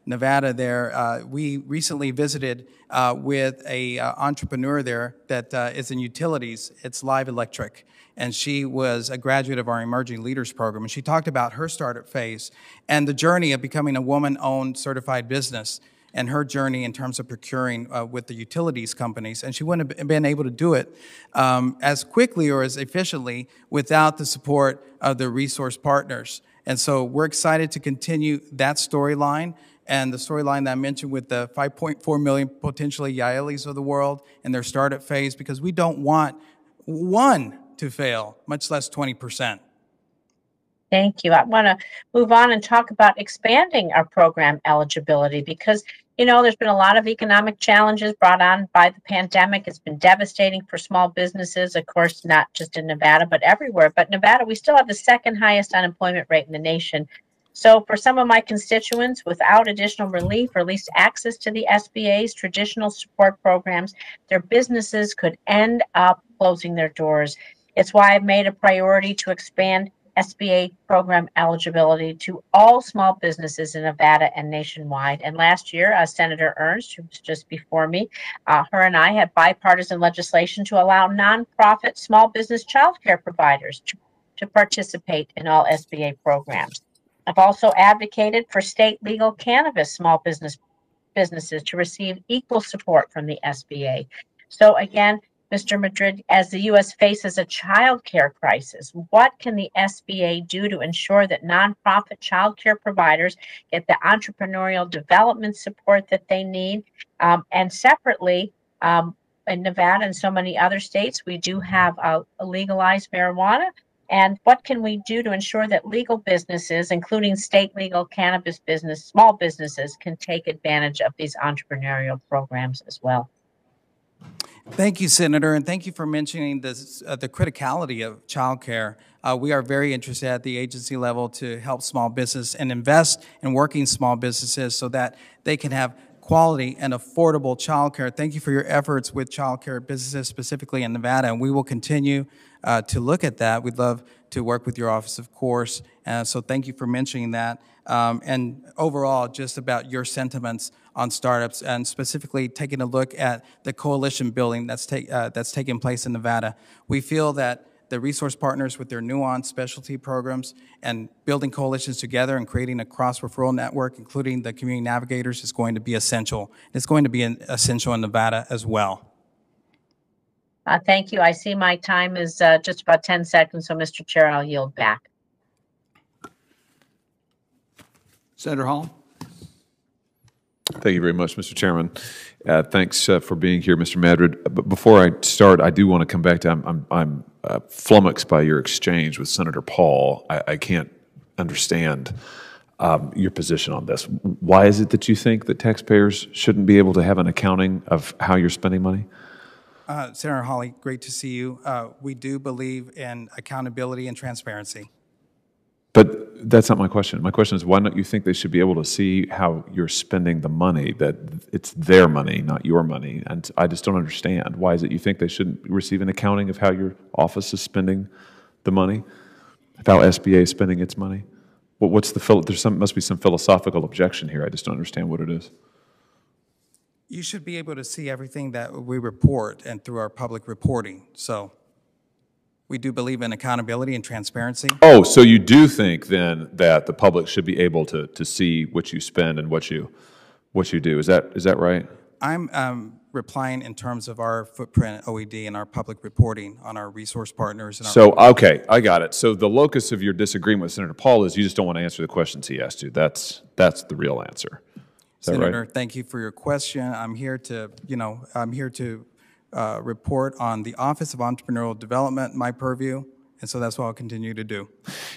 B: Nevada there. We recently visited with a entrepreneur there that is in utilities. It's Live Electric. And she was a graduate of our Emerging Leaders Program. And she talked about her startup phase and the journey of becoming a woman-owned certified business and her journey in terms of procuring with the utilities companies. And she wouldn't have been able to do it as quickly or as efficiently without the support of the resource partners. And so we're excited to continue that storyline and the storyline that I mentioned with the 5.4 million potentially Yaelis of the world in their startup phase, because we don't want one to fail, much less 20%.
F: Thank you. I want to move on and talk about expanding our program eligibility because, there's been a lot of economic challenges brought on by the pandemic. It's been devastating for small businesses, of course, not just in Nevada, but everywhere. But Nevada, we still have the second highest unemployment rate in the nation. So for some of my constituents, without additional relief or at least access to the SBA's traditional support programs, their businesses could end up closing their doors. It's why I've made a priority to expand SBA program eligibility to all small businesses in Nevada and nationwide. And last year, Senator Ernst, who was just before me, her and I had bipartisan legislation to allow nonprofit small business childcare providers to participate in all SBA programs. I've also advocated for state legal cannabis small businesses to receive equal support from the SBA. So again, Mr. Madrid, as the U.S. faces a child care crisis, what can the SBA do to ensure that nonprofit child care providers get the entrepreneurial development support that they need? And separately, in Nevada and so many other states, we do have a legalized marijuana. And what can we do to ensure that legal businesses, including state legal cannabis business, small businesses, can take advantage of these entrepreneurial programs as well?
B: Thank you, Senator, and thank you for mentioning this, the criticality of childcare. We are very interested at the agency level to help small business and invest in working small businesses so that they can have quality and affordable childcare. Thank you for your efforts with childcare businesses, specifically in Nevada, and we will continue to look at that. We'd love to work with your office, of course, so thank you for mentioning that. And overall, just about your sentiments on startups and specifically taking a look at the coalition building that's taking place in Nevada. We feel that the resource partners with their nuanced specialty programs and building coalitions together and creating a cross-referral network, including the community navigators, is going to be essential. It's going to be essential in Nevada as well.
F: Thank you. I see my time is just about 10 seconds, so Mr. Chair, I'll yield back.
A: Senator Hall.
G: Thank you very much, Mr. Chairman. Thanks for being here, Mr. Madrid. But before I start, I do want to come back to I'm flummoxed by your exchange with Senator Paul. I can't understand your position on this. Why is it that you think that taxpayers shouldn't be able to have an accounting of how you're spending money?
B: Senator Hawley, great to see you. We do believe in accountability and transparency.
G: But that's not my question. My question is, why don't you think they should be able to see how you're spending the money, that it's their money, not your money? And I just don't understand. Why is it you think they shouldn't receive an accounting of how your office is spending the money, of how SBA is spending its money? What's the must be some philosophical objection here. I just don't understand what it is.
B: You should be able to see everything that we report and through our public reporting. So we do believe in accountability and transparency.
G: Oh, so you do think then that the public should be able to see what you spend and what you do. Is that right?
B: I'm replying in terms of our footprint at OED and our public reporting on our resource partners. And
G: okay, I got it. So the locus of your disagreement with Senator Paul is you just don't want to answer the questions he asked you. That's the real answer. Is that
B: Senator,
G: right?
B: thank you for your question. I'm here to report on the Office of Entrepreneurial Development, my purview, and so that's what I'll continue to do.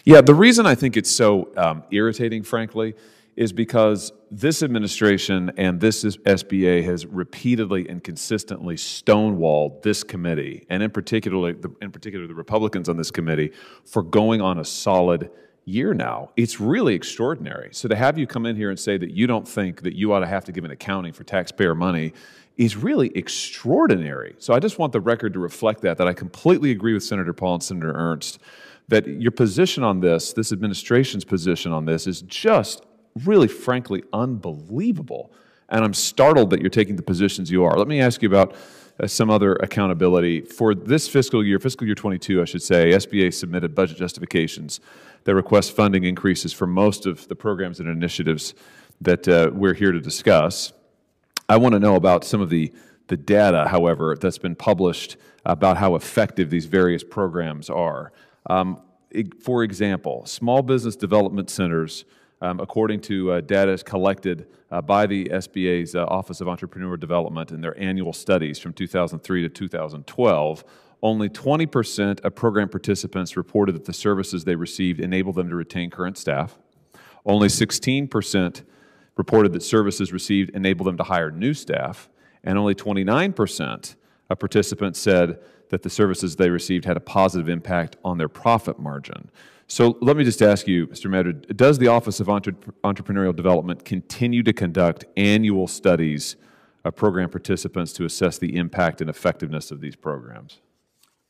G: Yeah, the reason I think it's so irritating, frankly, is because this administration and this SBA has repeatedly and consistently stonewalled this committee, and in particular the Republicans on this committee, for going on a solid year now. It's really extraordinary. So to have you come in here and say that you don't think that you ought to have to give an accounting for taxpayer money is really extraordinary. So I just want the record to reflect that I completely agree with Senator Paul and Senator Ernst that your position on this administration's position on this is just really, frankly, unbelievable. And I'm startled that you're taking the positions you are. Let me ask you about some other accountability. For this fiscal year 22, I should say, SBA submitted budget justifications that request funding increases for most of the programs and initiatives that we're here to discuss. I want to know about some of the data, however, that's been published about how effective these various programs are. For example, small business development centers, according to data collected by the SBA's Office of Entrepreneurial Development in their annual studies from 2003 to 2012, only 20% of program participants reported that the services they received enabled them to retain current staff. Only 16% reported that services received enabled them to hire new staff, and only 29% of participants said that the services they received had a positive impact on their profit margin. So let me just ask you, Mr. Madrid, does the Office of Entrepreneurial Development continue to conduct annual studies of program participants to assess the impact and effectiveness of these programs?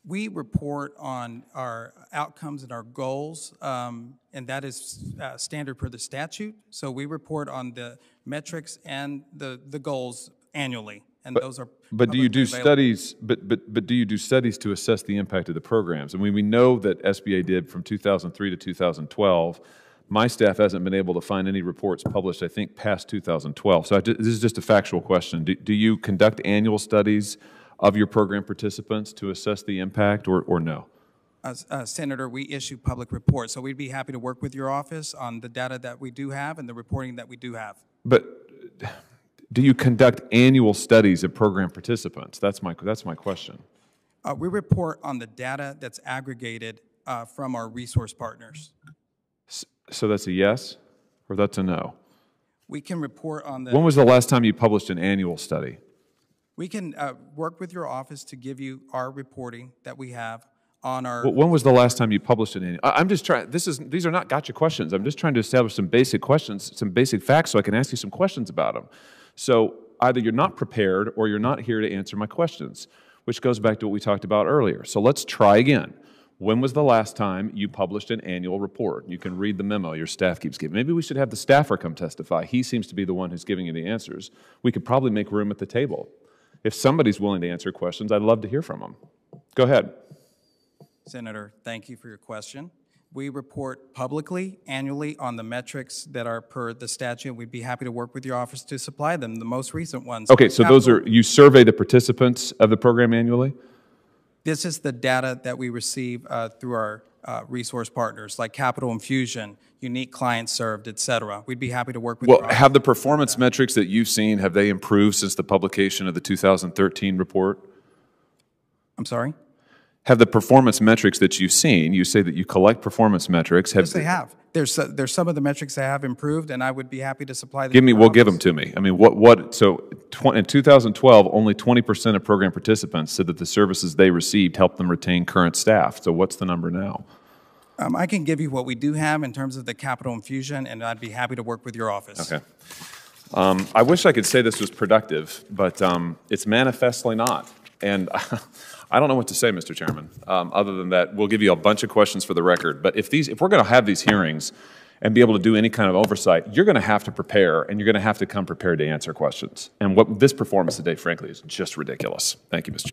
B: We report on our outcomes and our goals, and that is standard per the statute. So we report on the metrics and the goals annually, and those are.
G: But do you do studies? But do you do studies to assess the impact of the programs? I mean, we know that SBA did from 2003 to 2012. My staff hasn't been able to find any reports published, I think, past 2012. So this is just a factual question. Do you conduct annual studies of your program participants to assess the impact, or no?
B: Senator, we issue public reports, so we'd be happy to work with your office on the data that we do have and the reporting that we do have.
G: But do you conduct annual studies of program participants? That's my question.
B: We report on the data that's aggregated from our resource partners.
G: So that's a yes, or that's a no?
B: We can report on the.
G: When was the last time you published an annual study?
B: We can work with your office to give you our reporting that we have on our.
G: Well, when was the last time you published an annual? I'm just trying. These are not gotcha questions. I'm just trying to establish some basic questions, some basic facts, so I can ask you some questions about them. So either you're not prepared or you're not here to answer my questions, which goes back to what we talked about earlier. So let's try again. When was the last time you published an annual report? You can read the memo your staff keeps giving. Maybe we should have the staffer come testify. He seems to be the one who's giving you the answers. We could probably make room at the table. If somebody's willing to answer questions, I'd love to hear from them. Go ahead.
B: Senator, thank you for your question. We report publicly, annually, on the metrics that are per the statute. We'd be happy to work with your office to supply them, the most recent ones.
G: Okay, so those are, you survey the participants of the program annually?
B: This is the data that we receive through our resource partners, like Capital Infusion, unique clients served, et cetera. We'd be happy to work with. Well,
G: have the performance metrics that you've seen, have they improved since the publication of the 2013 report?
B: I'm sorry?
G: Have the performance metrics that you've seen, you say that you collect performance metrics.
B: Yes, they have. There's some of the metrics that have improved, and I would be happy to supply them.
G: Give them to me. I mean, in 2012, only 20% of program participants said that the services they received helped them retain current staff. So what's the number now?
B: I can give you what we do have in terms of the Capital Infusion, and I'd be happy to work with your office.
G: Okay. I wish I could say this was productive, but it's manifestly not. And I don't know what to say, Mr. Chairman, other than that we'll give you a bunch of questions for the record. But if we're going to have these hearings and be able to do any kind of oversight, you're going to have to prepare, and you're going to have to come prepared to answer questions. And what this performance today, frankly, is just ridiculous. Thank you, Mr.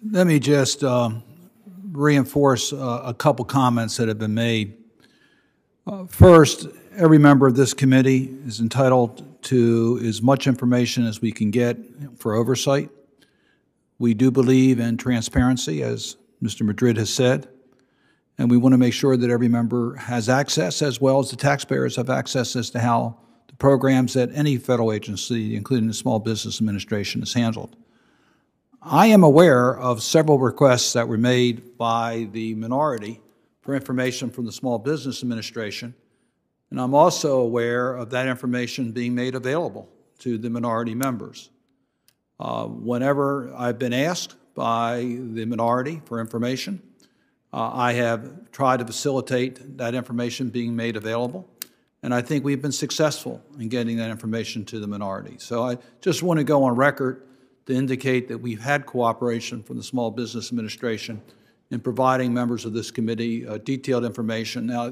A: Let me just reinforce a couple comments that have been made. First, every member of this committee is entitled to as much information as we can get for oversight. We do believe in transparency, as Mr. Madrid has said, and we want to make sure that every member has access, as well as the taxpayers have access as to how the programs at any federal agency, including the Small Business Administration, is handled. I am aware of several requests that were made by the minority for information from the Small Business Administration, and I'm also aware of that information being made available to the minority members. Whenever I've been asked by the minority for information. I have tried to facilitate that information being made available, and I think we've been successful in getting that information to the minority. So I just want to go on record to indicate that we've had cooperation from the Small Business Administration in providing members of this committee detailed information. Now,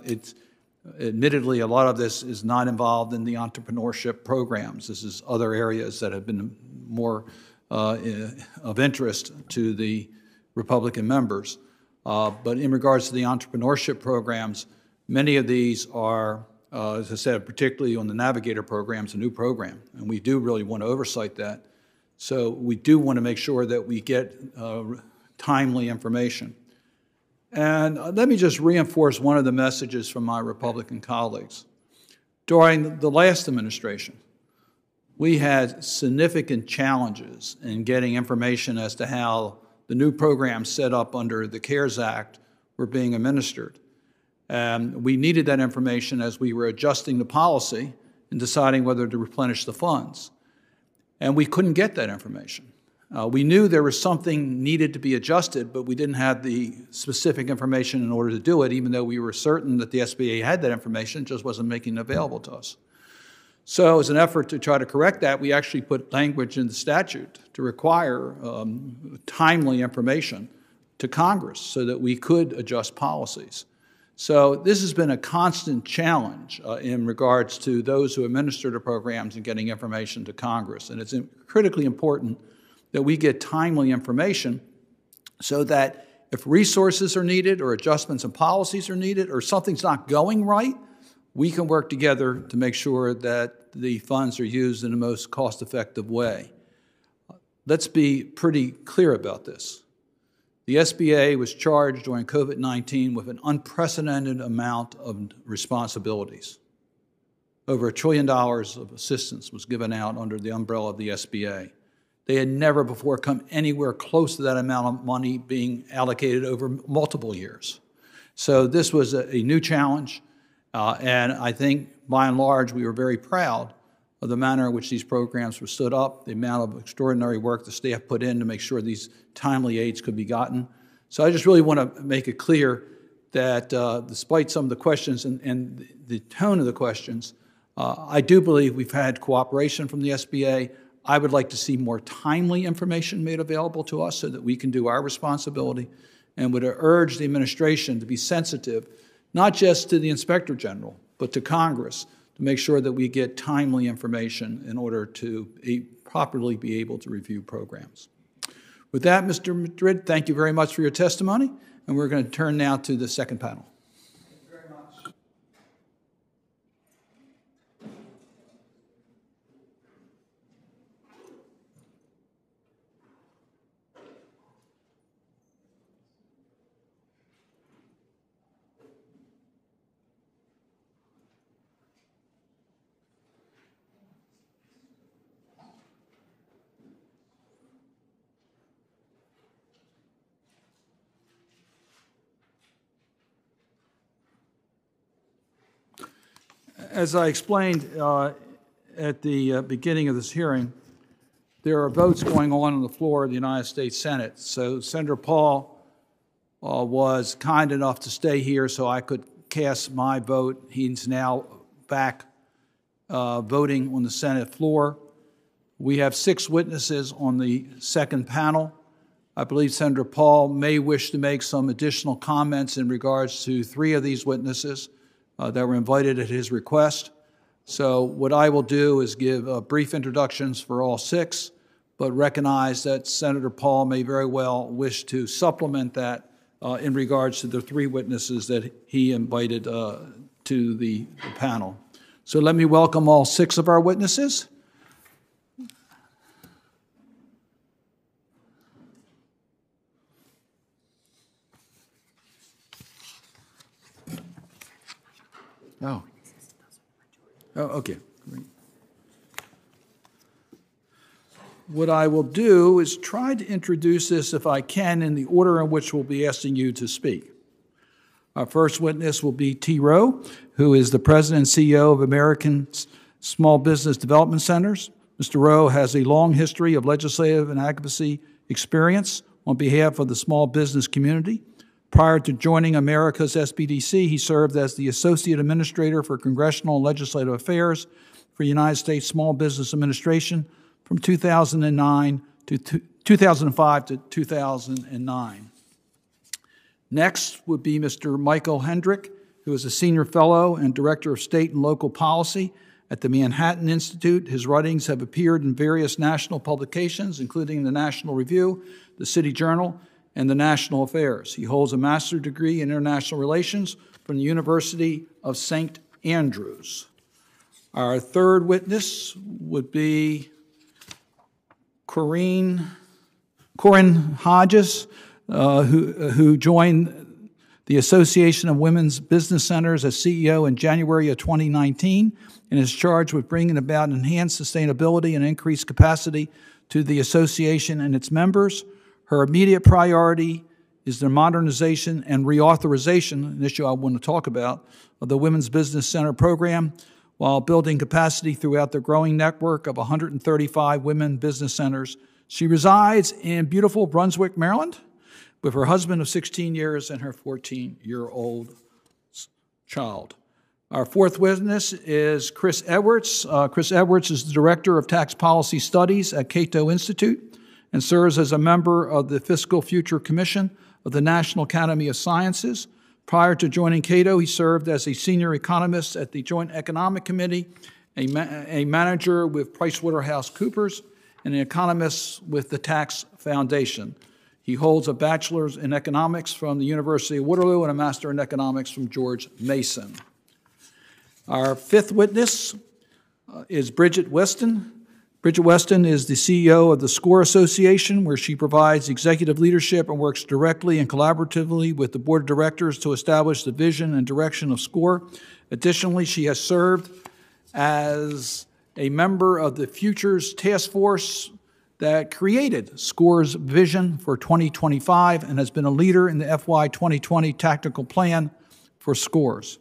A: admittedly, a lot of this is not involved in the entrepreneurship programs. This is other areas that have been more of interest to the Republican members. But in regards to the entrepreneurship programs, many of these are, as I said, particularly on the Navigator programs, a new program, and we do really want to oversight that. So we do want to make sure that we get timely information. And let me just reinforce one of the messages from my Republican colleagues. During the last administration, we had significant challenges in getting information as to how the new programs set up under the CARES Act were being administered. We needed that information as we were adjusting the policy and deciding whether to replenish the funds. And we couldn't get that information. We knew there was something needed to be adjusted, but we didn't have the specific information in order to do it, even though we were certain that the SBA had that information, it just wasn't making it available to us. So as an effort to try to correct that, we actually put language in the statute to require timely information to Congress so that we could adjust policies. So this has been a constant challenge in regards to those who administer the programs and getting information to Congress. And it's critically important that we get timely information so that if resources are needed or adjustments in policies are needed or something's not going right, we can work together to make sure that the funds are used in the most cost-effective way. Let's be pretty clear about this. The SBA was charged during COVID-19 with an unprecedented amount of responsibilities. Over $1 trillion of assistance was given out under the umbrella of the SBA. They had never before come anywhere close to that amount of money being allocated over multiple years. So this was a new challenge, and I think by and large we were very proud of the manner in which these programs were stood up, the amount of extraordinary work the staff put in to make sure these timely aids could be gotten. So I just really want to make it clear that despite some of the questions and the tone of the questions, I do believe we've had cooperation from the SBA. I would like to see more timely information made available to us so that we can do our responsibility, and would urge the administration to be sensitive, not just to the Inspector General, but to Congress, to make sure that we get timely information in order to properly be able to review programs. With that, Mr. Madrid, thank you very much for your testimony, and we're going to turn now to the second panel.
B: Thank you very much.
A: As I explained at the beginning of this hearing, there are votes going on the floor of the United States Senate. So Senator Paul was kind enough to stay here so I could cast my vote. He's now back voting on the Senate floor. We have 6 witnesses on the second panel. I believe Senator Paul may wish to make some additional comments in regards to 3 of these witnesses that were invited at his request. So what I will do is give brief introductions for all 6, but recognize that Senator Paul may very well wish to supplement that in regards to the 3 witnesses that he invited to the panel. So let me welcome all 6 of our witnesses. Oh, okay. Great. What I will do is try to introduce this, if I can, in the order in which we'll be asking you to speak. Our first witness will be T. Rowe, who is the President and CEO of American Small Business Development Centers. Mr. Rowe has a long history of legislative and advocacy experience on behalf of the small business community. Prior to joining America's SBDC, he served as the Associate Administrator for Congressional and Legislative Affairs for the United States Small Business Administration from 2005 to 2009. Next would be Mr. Michael Hendrick, who is a Senior Fellow and Director of State and Local Policy at the Manhattan Institute. His writings have appeared in various national publications, including the National Review, the City Journal, and the National Affairs. He holds a master's degree in international relations from the University of St. Andrews. Our third witness would be Corinne Hodges, who joined the Association of Women's Business Centers as CEO in January of 2019 and is charged with bringing about enhanced sustainability and increased capacity to the association and its members. Her immediate priority is the modernization and reauthorization, an issue I want to talk about, of the Women's Business Center program, while building capacity throughout the growing network of 135 women business centers. She resides in beautiful Brunswick, Maryland, with her husband of 16 years and her 14-year-old child. Our fourth witness is Chris Edwards. Chris Edwards is the Director of Tax Policy Studies at Cato Institute and serves as a member of the Fiscal Future Commission of the National Academy of Sciences. Prior to joining Cato, he served as a senior economist at the Joint Economic Committee, a manager with PricewaterhouseCoopers, and an economist with the Tax Foundation. He holds a bachelor's in economics from the University of Waterloo and a master in economics from George Mason. Our fifth witness is Bridget Weston. Bridget Weston is the CEO of the SCORE Association, where she provides executive leadership and works directly and collaboratively with the board of directors to establish the vision and direction of SCORE. Additionally, she has served as a member of the Futures Task Force that created SCORE's vision for 2025 and has been a leader in the FY 2020 tactical plan for SCORE's.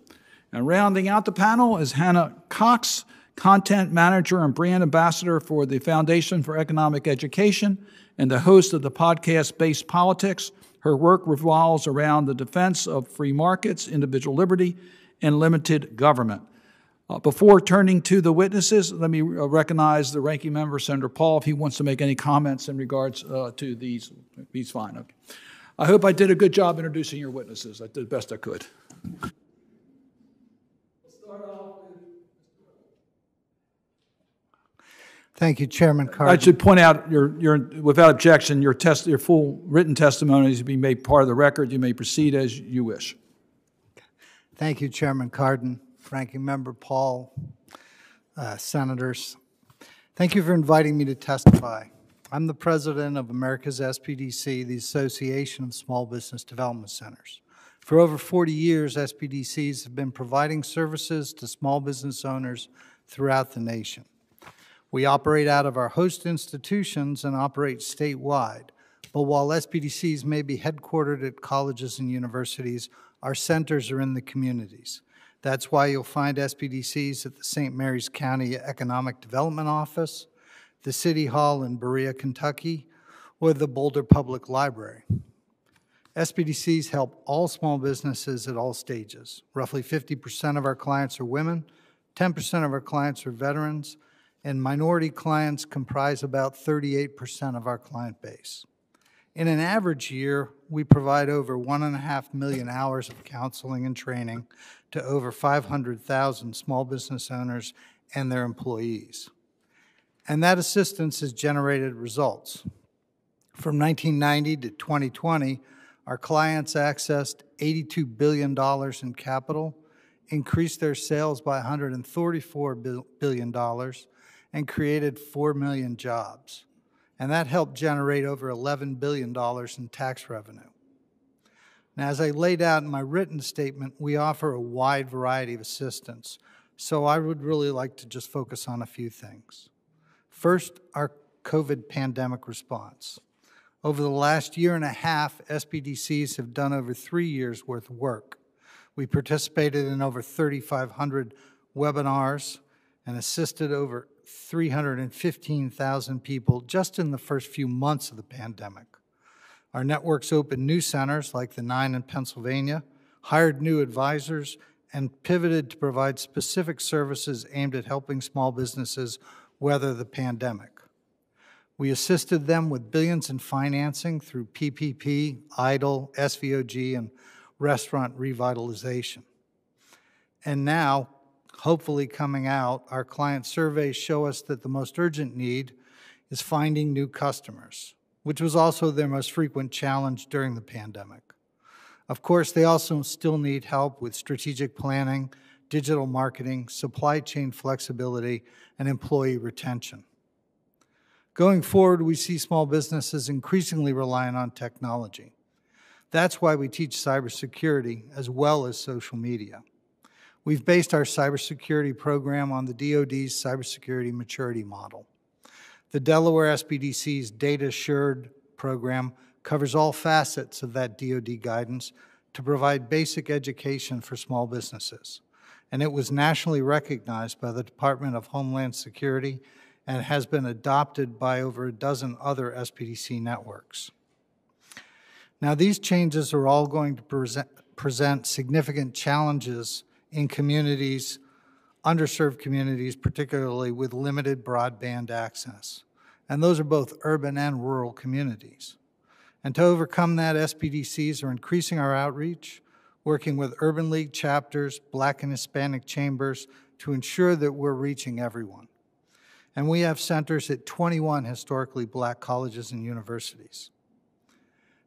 A: And rounding out the panel is Hannah Cox, Content Manager and Brand Ambassador for the Foundation for Economic Education and the host of the podcast Based Politics. Her work revolves around the defense of free markets, individual liberty, and limited government. Before turning to the witnesses, let me recognize the ranking member, Senator Paul, if he wants to make any comments in regards to these. He's fine. Okay. I hope I did a good job introducing your witnesses. I did the best I could.
H: Thank you, Chairman Carden.
A: I should point out, without objection, your full written testimonies will be made part of the record. You may proceed as you wish.
H: Thank you, Chairman Carden, Ranking Member Paul, Senators. Thank you for inviting me to testify. I'm the president of America's SBDC, the Association of Small Business Development Centers. For over 40 years, SBDCs have been providing services to small business owners throughout the nation. We operate out of our host institutions and operate statewide, but while SBDCs may be headquartered at colleges and universities, our centers are in the communities. That's why you'll find SBDCs at the St. Mary's County Economic Development Office, the City Hall in Berea, Kentucky, or the Boulder Public Library. SBDCs help all small businesses at all stages. Roughly 50% of our clients are women, 10% of our clients are veterans, and minority clients comprise about 38% of our client base. In an average year, we provide over 1.5 million hours of counseling and training to over 500,000 small business owners and their employees. And that assistance has generated results. From 1990 to 2020, our clients accessed $82 billion in capital, increased their sales by $134 billion, and created 4 million jobs. And that helped generate over $11 billion in tax revenue. Now, as I laid out in my written statement, we offer a wide variety of assistance. So I would really like to just focus on a few things. First, our COVID pandemic response. Over the last year and a half, SBDCs have done over 3 years' worth of work. We participated in over 3,500 webinars and assisted over 315,000 people just in the first few months of the pandemic. Our networks opened new centers like the 9 in Pennsylvania, hired new advisors, and pivoted to provide specific services aimed at helping small businesses weather the pandemic. We assisted them with billions in financing through PPP, EIDL, SVOG, and restaurant revitalization. And now, hopefully coming out, our client surveys show us that the most urgent need is finding new customers, which was also their most frequent challenge during the pandemic. Of course, they also still need help with strategic planning, digital marketing, supply chain flexibility, and employee retention. Going forward, we see small businesses increasingly relying on technology. That's why we teach cybersecurity as well as social media. We've based our cybersecurity program on the DoD's cybersecurity maturity model. The Delaware SBDC's Data Assured program covers all facets of that DoD guidance to provide basic education for small businesses. And it was nationally recognized by the Department of Homeland Security and has been adopted by over a dozen other SBDC networks. Now, these changes are all going to present significant challenges in communities, underserved communities, particularly with limited broadband access. And those are both urban and rural communities. And to overcome that, SBDCs are increasing our outreach, working with Urban League chapters, Black and Hispanic chambers to ensure that we're reaching everyone. And we have centers at 21 historically Black colleges and universities.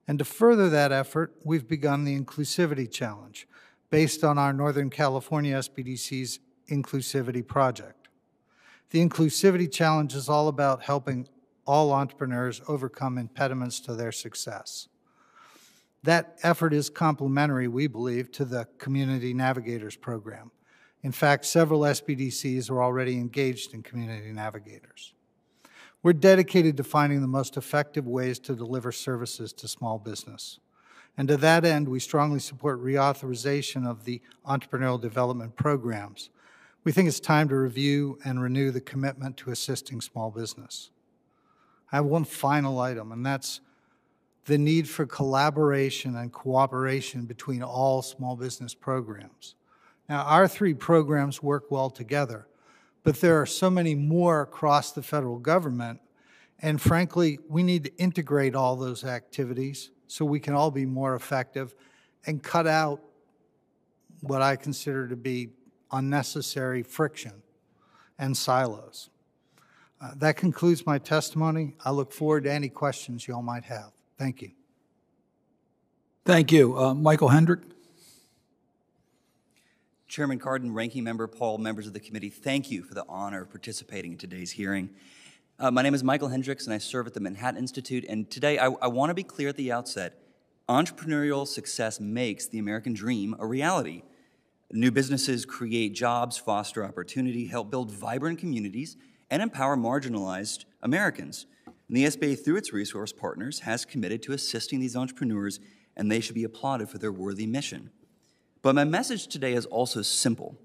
H: And to further that effort, we've begun the Inclusivity Challenge based on our Northern California SBDC's Inclusivity Project. The Inclusivity Challenge is all about helping all entrepreneurs overcome impediments to their success. That effort is complementary, we believe, to the Community Navigators program. In fact, several SBDCs are already engaged in Community Navigators. We're dedicated to finding the most effective ways to deliver services to small business. And to that end, we strongly support reauthorization of the entrepreneurial development programs. We think it's time to review and renew the commitment to assisting small business. I have one final item, and that's the need for collaboration and cooperation between all small business programs. Now, our 3 programs work well together, but there are so many more across the federal government, and frankly, we need to integrate all those activities so we can all be more effective and cut out what I consider to be unnecessary friction and silos. That concludes my testimony. I look forward to any questions you all might have. Thank you.
A: Thank you. Michael Hendrick.
I: Chairman Cardin, Ranking Member Paul, members of the committee, thank you for the honor of participating in today's hearing. My name is Michael Hendricks, and I serve at the Manhattan Institute. And today, I want to be clear at the outset, entrepreneurial success makes the American dream a reality. New businesses create jobs, foster opportunity, help build vibrant communities, and empower marginalized Americans. And the SBA, through its resource partners, has committed to assisting these entrepreneurs, and they should be applauded for their worthy mission. But my message today is also simple.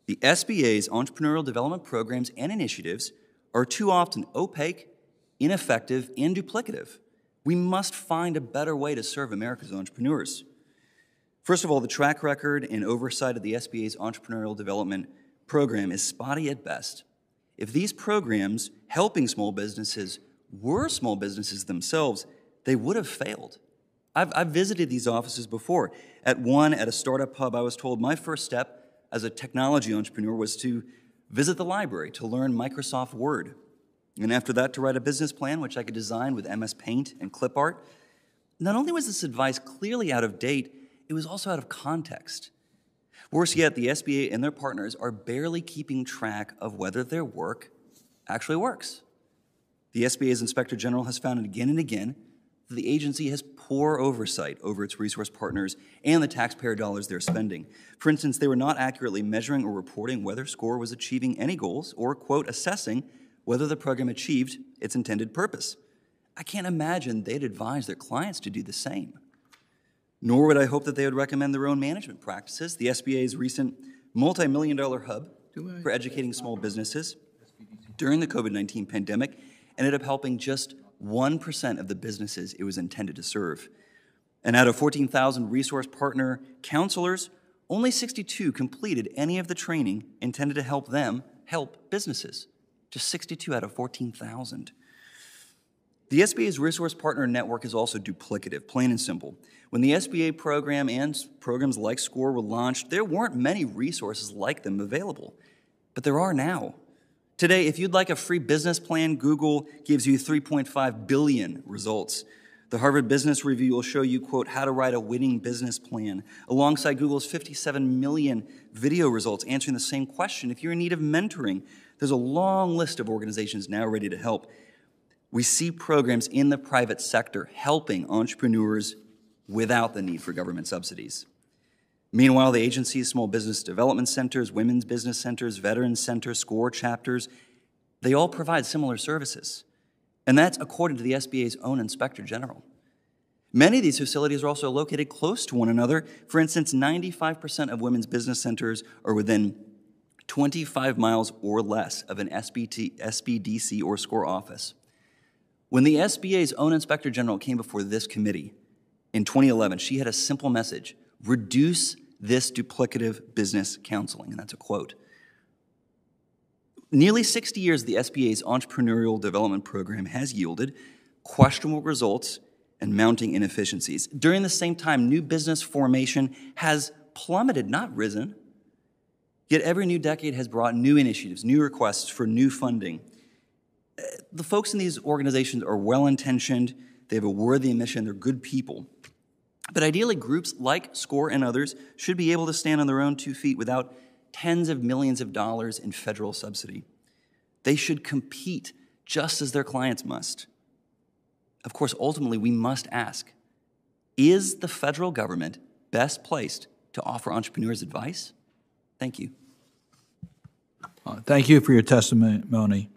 I: The SBA's entrepreneurial development programs and initiatives are too often opaque, ineffective, and duplicative. We must find a better way to serve America's entrepreneurs. First of all, the track record and oversight of the SBA's entrepreneurial development program is spotty at best. If these programs helping small businesses were small businesses themselves, they would have failed. I've visited these offices before. At a startup hub, I was told my first step as a technology entrepreneur was to visit the library to learn Microsoft Word. And after that, to write a business plan, which I could design with MS Paint and clip art. Not only was this advice clearly out of date, it was also out of context. Worse yet, the SBA and their partners are barely keeping track of whether their work actually works. The SBA's Inspector General has found again and again that the agency has poor oversight over its resource partners and the taxpayer dollars they're spending. For instance, they were not accurately measuring or reporting whether SCORE was achieving any goals or, quote, assessing whether the program achieved its intended purpose. I can't imagine they'd advise their clients to do the same. Nor would I hope that they would recommend their own management practices. The SBA's recent multi-million-dollar hub for educating small businesses during the COVID-19 pandemic ended up helping just 1% of the businesses it was intended to serve. And out of 14,000 resource partner counselors, only 62 completed any of the training intended to help them help businesses. Just 62 out of 14,000. The SBA's resource partner network is also duplicative, plain and simple. When the SBA program and programs like SCORE were launched, there weren't many resources like them available, but there are now. Today, if you'd like a free business plan, Google gives you 3.5 billion results. The Harvard Business Review will show you, quote, how to write a winning business plan, alongside Google's 57 million video results answering the same question. If you're in need of mentoring, there's a long list of organizations now ready to help. We see programs in the private sector helping entrepreneurs without the need for government subsidies. Meanwhile, the agency's small business development centers, women's business centers, veterans centers, SCORE chapters, they all provide similar services. And that's according to the SBA's own Inspector General. Many of these facilities are also located close to one another. For instance, 95% of women's business centers are within 25 miles or less of an SBDC or SCORE office. When the SBA's own Inspector General came before this committee in 2011, she had a simple message: reduce this duplicative business counseling, and that's a quote. Nearly 60 years, the SBA's Entrepreneurial Development Program has yielded questionable results and mounting inefficiencies. During the same time, new business formation has plummeted, not risen. Yet every new decade has brought new initiatives, new requests for new funding. The folks in these organizations are well-intentioned, they have a worthy mission, they're good people. But ideally, groups like SCORE and others should be able to stand on their own 2 feet without tens of millions of dollars in federal subsidy. They should compete just as their clients must. Of course, ultimately, we must ask, is the federal government best placed to offer entrepreneurs advice? Thank you.
A: Thank you for your testimony.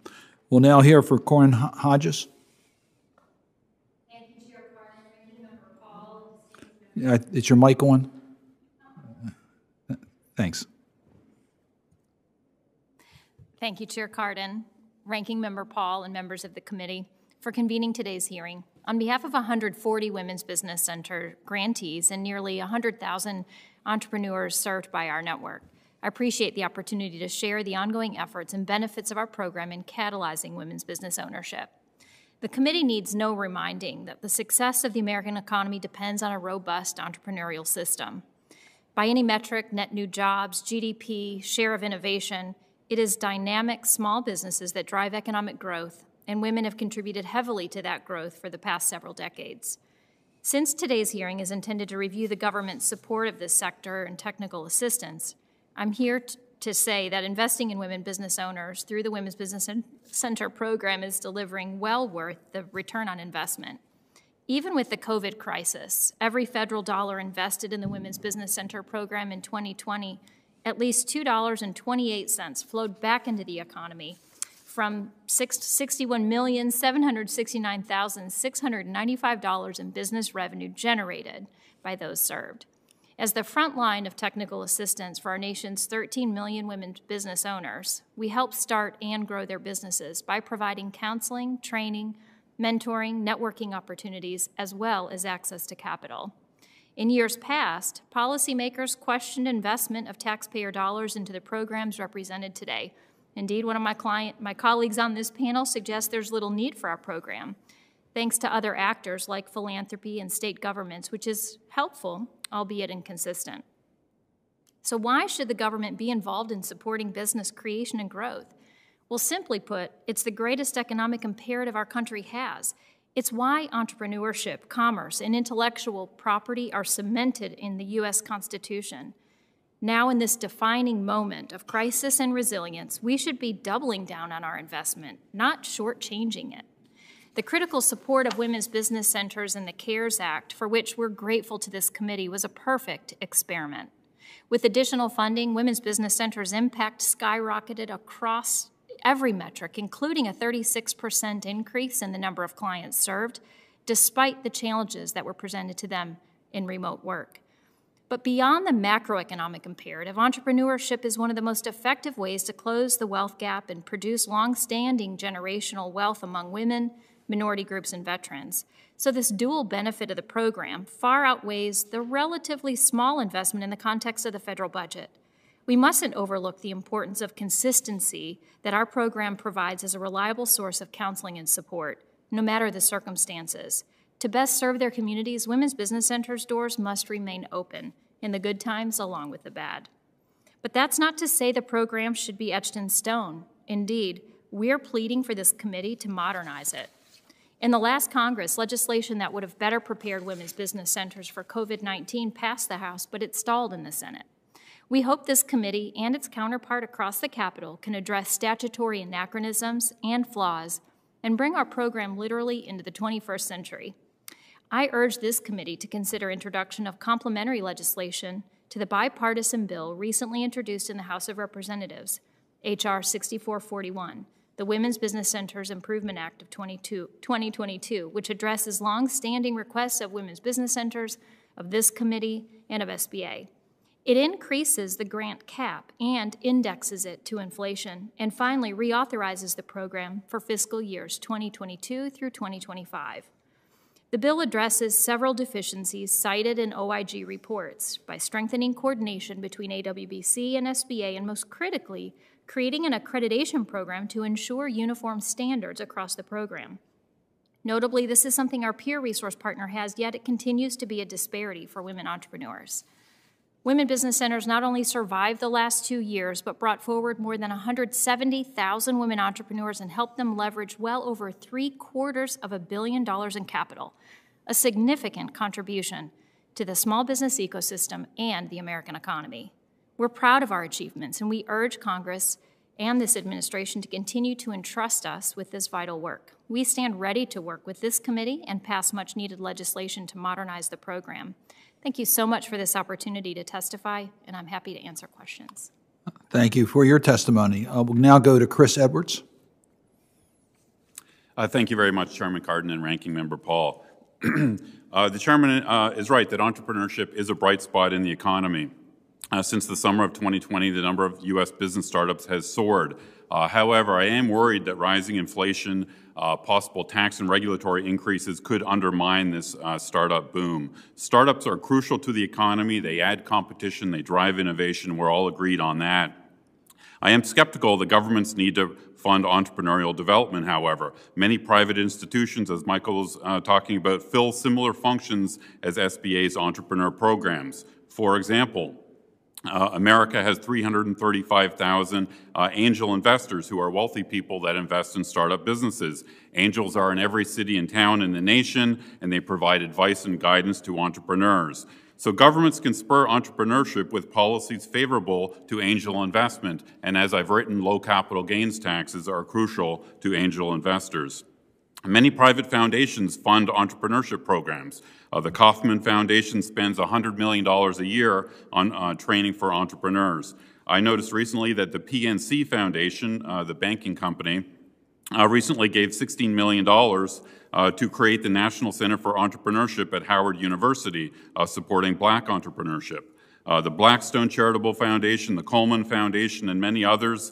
A: We'll now hear from Corin Hodges.
J: Thank you, Chair Carter, Ranking Member Paul.
A: Is your mic on? Thanks.
J: Thank you, Chair Cardin, Ranking Member Paul, and members of the committee for convening today's hearing. On behalf of 140 Women's Business Center grantees and nearly 100,000 entrepreneurs served by our network, I appreciate the opportunity to share the ongoing efforts and benefits of our program in catalyzing women's business ownership. The committee needs no reminding that the success of the American economy depends on a robust entrepreneurial system. By any metric, net new jobs, GDP, share of innovation, it is dynamic small businesses that drive economic growth, and women have contributed heavily to that growth for the past several decades. Since today's hearing is intended to review the government's support of this sector and technical assistance, I'm here to say that investing in women business owners through the Women's Business Center program is delivering well worth the return on investment. Even with the COVID crisis, every federal dollar invested in the Women's Business Center program in 2020, at least $2.28 flowed back into the economy from $61,769,695 in business revenue generated by those served. As the front line of technical assistance for our nation's 13 million women business owners, we help start and grow their businesses by providing counseling, training, mentoring, networking opportunities, as well as access to capital. In years past, policymakers questioned investment of taxpayer dollars into the programs represented today. Indeed, one of my colleagues on this panel suggests there's little need for our program, thanks to other actors like philanthropy and state governments, which is helpful, albeit inconsistent. So why should the government be involved in supporting business creation and growth? Well, simply put, it's the greatest economic imperative our country has. It's why entrepreneurship, commerce, and intellectual property are cemented in the U.S. Constitution. Now, in this defining moment of crisis and resilience, we should be doubling down on our investment, not shortchanging it. The critical support of women's business centers and the CARES Act, for which we're grateful to this committee, was a perfect experiment. With additional funding, women's business centers' impact skyrocketed across every metric, including a 36% increase in the number of clients served, despite the challenges that were presented to them in remote work. But beyond the macroeconomic imperative, entrepreneurship is one of the most effective ways to close the wealth gap and produce long-standing generational wealth among women, minority groups, and veterans. So this dual benefit of the program far outweighs the relatively small investment in the context of the federal budget. We mustn't overlook the importance of consistency that our program provides as a reliable source of counseling and support, no matter the circumstances. To best serve their communities, Women's Business Centers' doors must remain open, in the good times along with the bad. But that's not to say the program should be etched in stone. Indeed, we're pleading for this committee to modernize it. In the last Congress, legislation that would have better prepared women's business centers for COVID-19 passed the House, but it stalled in the Senate. We hope this committee and its counterpart across the Capitol can address statutory anachronisms and flaws and bring our program literally into the 21st century. I urge this committee to consider introduction of complementary legislation to the bipartisan bill recently introduced in the House of Representatives, H.R. 6441, the Women's Business Centers Improvement Act of 2022, which addresses long-standing requests of women's business centers, of this committee, and of SBA. It increases the grant cap and indexes it to inflation, and finally reauthorizes the program for fiscal years 2022 through 2025. The bill addresses several deficiencies cited in OIG reports by strengthening coordination between AWBC and SBA, and most critically, creating an accreditation program to ensure uniform standards across the program. Notably, this is something our peer resource partner has, yet it continues to be a disparity for women entrepreneurs. Women Business Centers not only survived the last 2 years, but brought forward more than 170,000 women entrepreneurs and helped them leverage well over $750 million in capital, a significant contribution to the small business ecosystem and the American economy. We're proud of our achievements, and we urge Congress and this administration to continue to entrust us with this vital work. We stand ready to work with this committee and pass much-needed legislation to modernize the program. Thank you so much for this opportunity to testify, and I'm happy to answer questions.
A: Thank you for your testimony. We'll now go to Chris Edwards.
K: Thank you very much, Chairman Cardin and Ranking Member Paul. The Chairman is right that entrepreneurship is a bright spot in the economy. Since the summer of 2020, the number of U.S. business startups has soared. However, I am worried that rising inflation, possible tax and regulatory increases could undermine this startup boom. Startups are crucial to the economy. They add competition. They drive innovation. We're all agreed on that. I am skeptical that governments need to fund entrepreneurial development, however. Many private institutions, as Michael was talking about, fill similar functions as SBA's entrepreneur programs. For example, America has 335,000 angel investors who are wealthy people that invest in startup businesses. Angels are in every city and town in the nation, and they provide advice and guidance to entrepreneurs. So governments can spur entrepreneurship with policies favorable to angel investment, and as I've written, low capital gains taxes are crucial to angel investors. Many private foundations fund entrepreneurship programs. The Kauffman Foundation spends $100 million a year on training for entrepreneurs. I noticed recently that the PNC Foundation, the banking company, recently gave $16 million to create the National Center for Entrepreneurship at Howard University, supporting black entrepreneurship. The Blackstone Charitable Foundation, the Coleman Foundation, and many others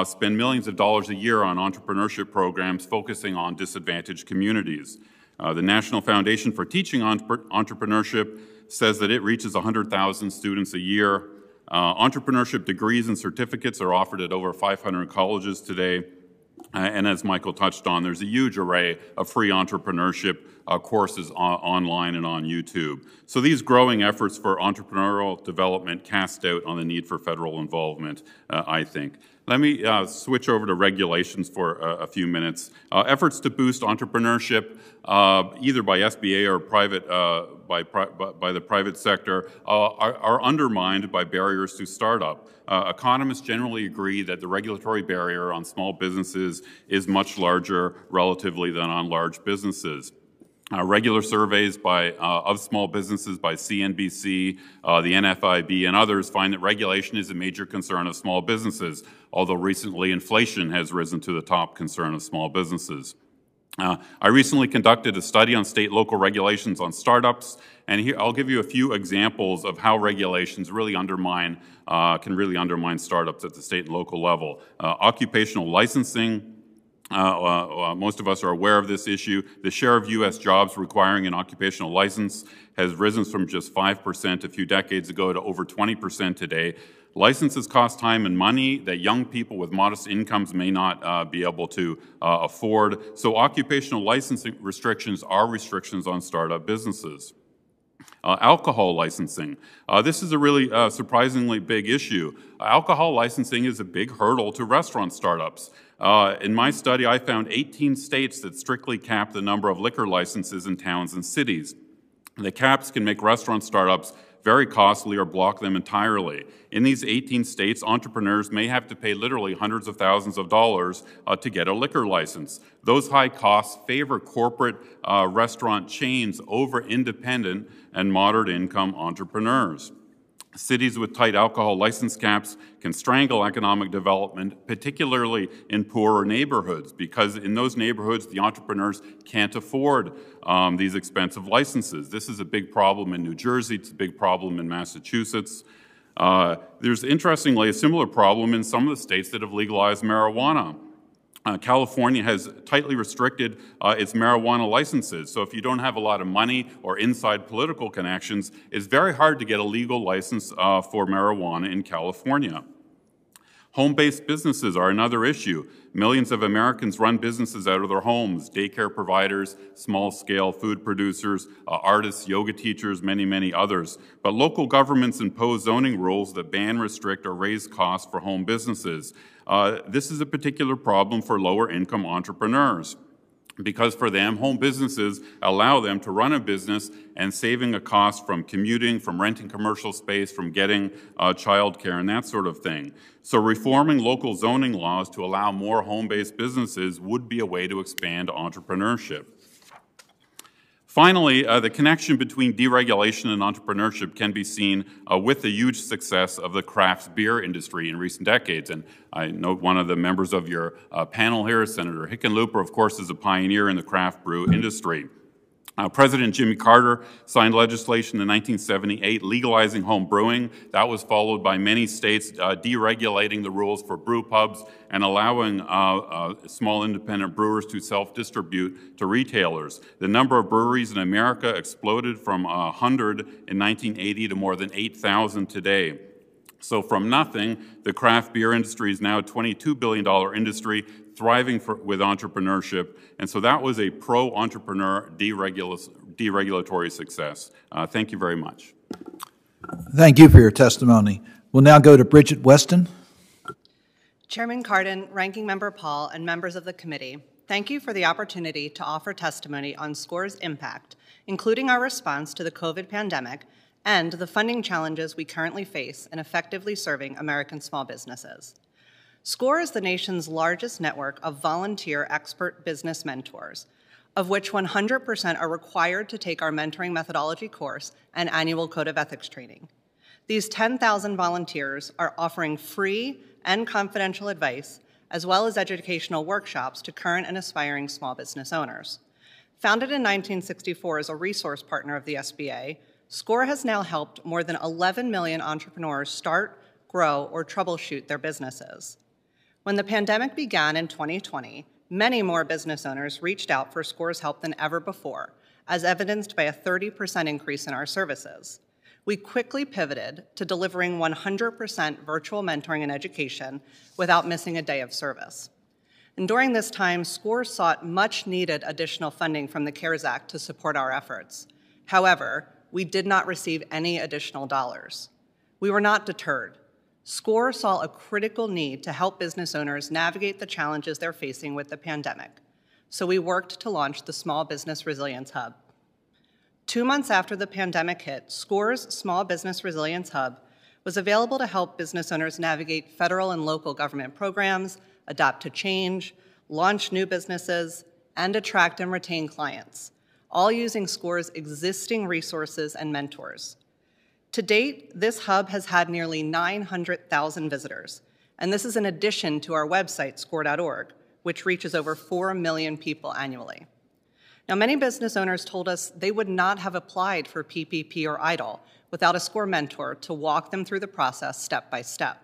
K: spend millions of dollars a year on entrepreneurship programs focusing on disadvantaged communities. The National Foundation for Teaching Entrepreneurship says that it reaches 100,000 students a year. Entrepreneurship degrees and certificates are offered at over 500 colleges today. And as Michael touched on, there's a huge array of free entrepreneurship courses online and on YouTube. So these growing efforts for entrepreneurial development cast doubt on the need for federal involvement, I think. Let me switch over to regulations for a few minutes. Efforts to boost entrepreneurship, either by SBA or private, by the private sector, are undermined by barriers to startup. Economists generally agree that the regulatory barrier on small businesses is much larger relatively than on large businesses. Regular surveys of small businesses by CNBC, the NFIB, and others find that regulation is a major concern of small businesses, although recently inflation has risen to the top concern of small businesses. I recently conducted a study on state local regulations on startups, and here I'll give you a few examples of how regulations really can really undermine startups at the state and local level. Occupational licensing Most of us are aware of this issue. The share of U.S. jobs requiring an occupational license has risen from just 5% a few decades ago to over 20% today. Licenses cost time and money that young people with modest incomes may not be able to afford. So occupational licensing restrictions are restrictions on startup businesses. Alcohol licensing. This is a really surprisingly big issue. Alcohol licensing is a big hurdle to restaurant startups. In my study, I found 18 states that strictly cap the number of liquor licenses in towns and cities. The caps can make restaurant startups very costly or block them entirely. In these 18 states, entrepreneurs may have to pay literally hundreds of thousands of dollars to get a liquor license. Those high costs favor corporate restaurant chains over independent and moderate income entrepreneurs. Cities with tight alcohol license caps can strangle economic development, particularly in poorer neighborhoods, because in those neighborhoods, the entrepreneurs can't afford these expensive licenses. This is a big problem in New Jersey. It's a big problem in Massachusetts. There's, interestingly, a similar problem in some of the states that have legalized marijuana. California has tightly restricted its marijuana licenses. So if you don't have a lot of money or inside political connections, it's very hard to get a legal license for marijuana in California. Home-based businesses are another issue. Millions of Americans run businesses out of their homes: daycare providers, small-scale food producers, artists, yoga teachers, many, many others. But local governments impose zoning rules that ban, restrict, or raise costs for home businesses. This is a particular problem for lower-income entrepreneurs, because for them, home businesses allow them to run a business and saving a cost from commuting, from renting commercial space, from getting childcare and that sort of thing. So reforming local zoning laws to allow more home-based businesses would be a way to expand entrepreneurship. Finally, the connection between deregulation and entrepreneurship can be seen with the huge success of the craft beer industry in recent decades. And I know one of the members of your panel here, Senator Hickenlooper, of course, is a pioneer in the craft brew industry. President Jimmy Carter signed legislation in 1978 legalizing home brewing. That was followed by many states deregulating the rules for brew pubs and allowing small independent brewers to self-distribute to retailers. The number of breweries in America exploded from 100 in 1980 to more than 8,000 today. So from nothing, the craft beer industry is now a $22 billion industry, thriving with entrepreneurship. And so that was a pro-entrepreneur deregulatory success. Thank you very much.
A: Thank you for your testimony. We'll now go to Bridget Weston.
L: Chairman Cardin, Ranking Member Paul, and members of the committee, thank you for the opportunity to offer testimony on SCORE's impact, including our response to the COVID pandemic and the funding challenges we currently face in effectively serving American small businesses. SCORE is the nation's largest network of volunteer expert business mentors, of which 100% are required to take our mentoring methodology course and annual code of ethics training. These 10,000 volunteers are offering free and confidential advice, as well as educational workshops to current and aspiring small business owners. Founded in 1964 as a resource partner of the SBA, SCORE has now helped more than 11 million entrepreneurs start, grow, or troubleshoot their businesses. When the pandemic began in 2020, many more business owners reached out for SCORE's help than ever before, as evidenced by a 30% increase in our services. We quickly pivoted to delivering 100% virtual mentoring and education without missing a day of service. And during this time, SCORE sought much-needed additional funding from the CARES Act to support our efforts. However, we did not receive any additional dollars. We were not deterred. SCORE saw a critical need to help business owners navigate the challenges they're facing with the pandemic. So we worked to launch the Small Business Resilience Hub. 2 months after the pandemic hit, SCORE's Small Business Resilience Hub was available to help business owners navigate federal and local government programs, adapt to change, launch new businesses, and attract and retain clients, all using SCORE's existing resources and mentors. To date, this hub has had nearly 900,000 visitors, and this is in addition to our website, score.org, which reaches over 4 million people annually. Now, many business owners told us they would not have applied for PPP or EIDL without a SCORE mentor to walk them through the process step by step.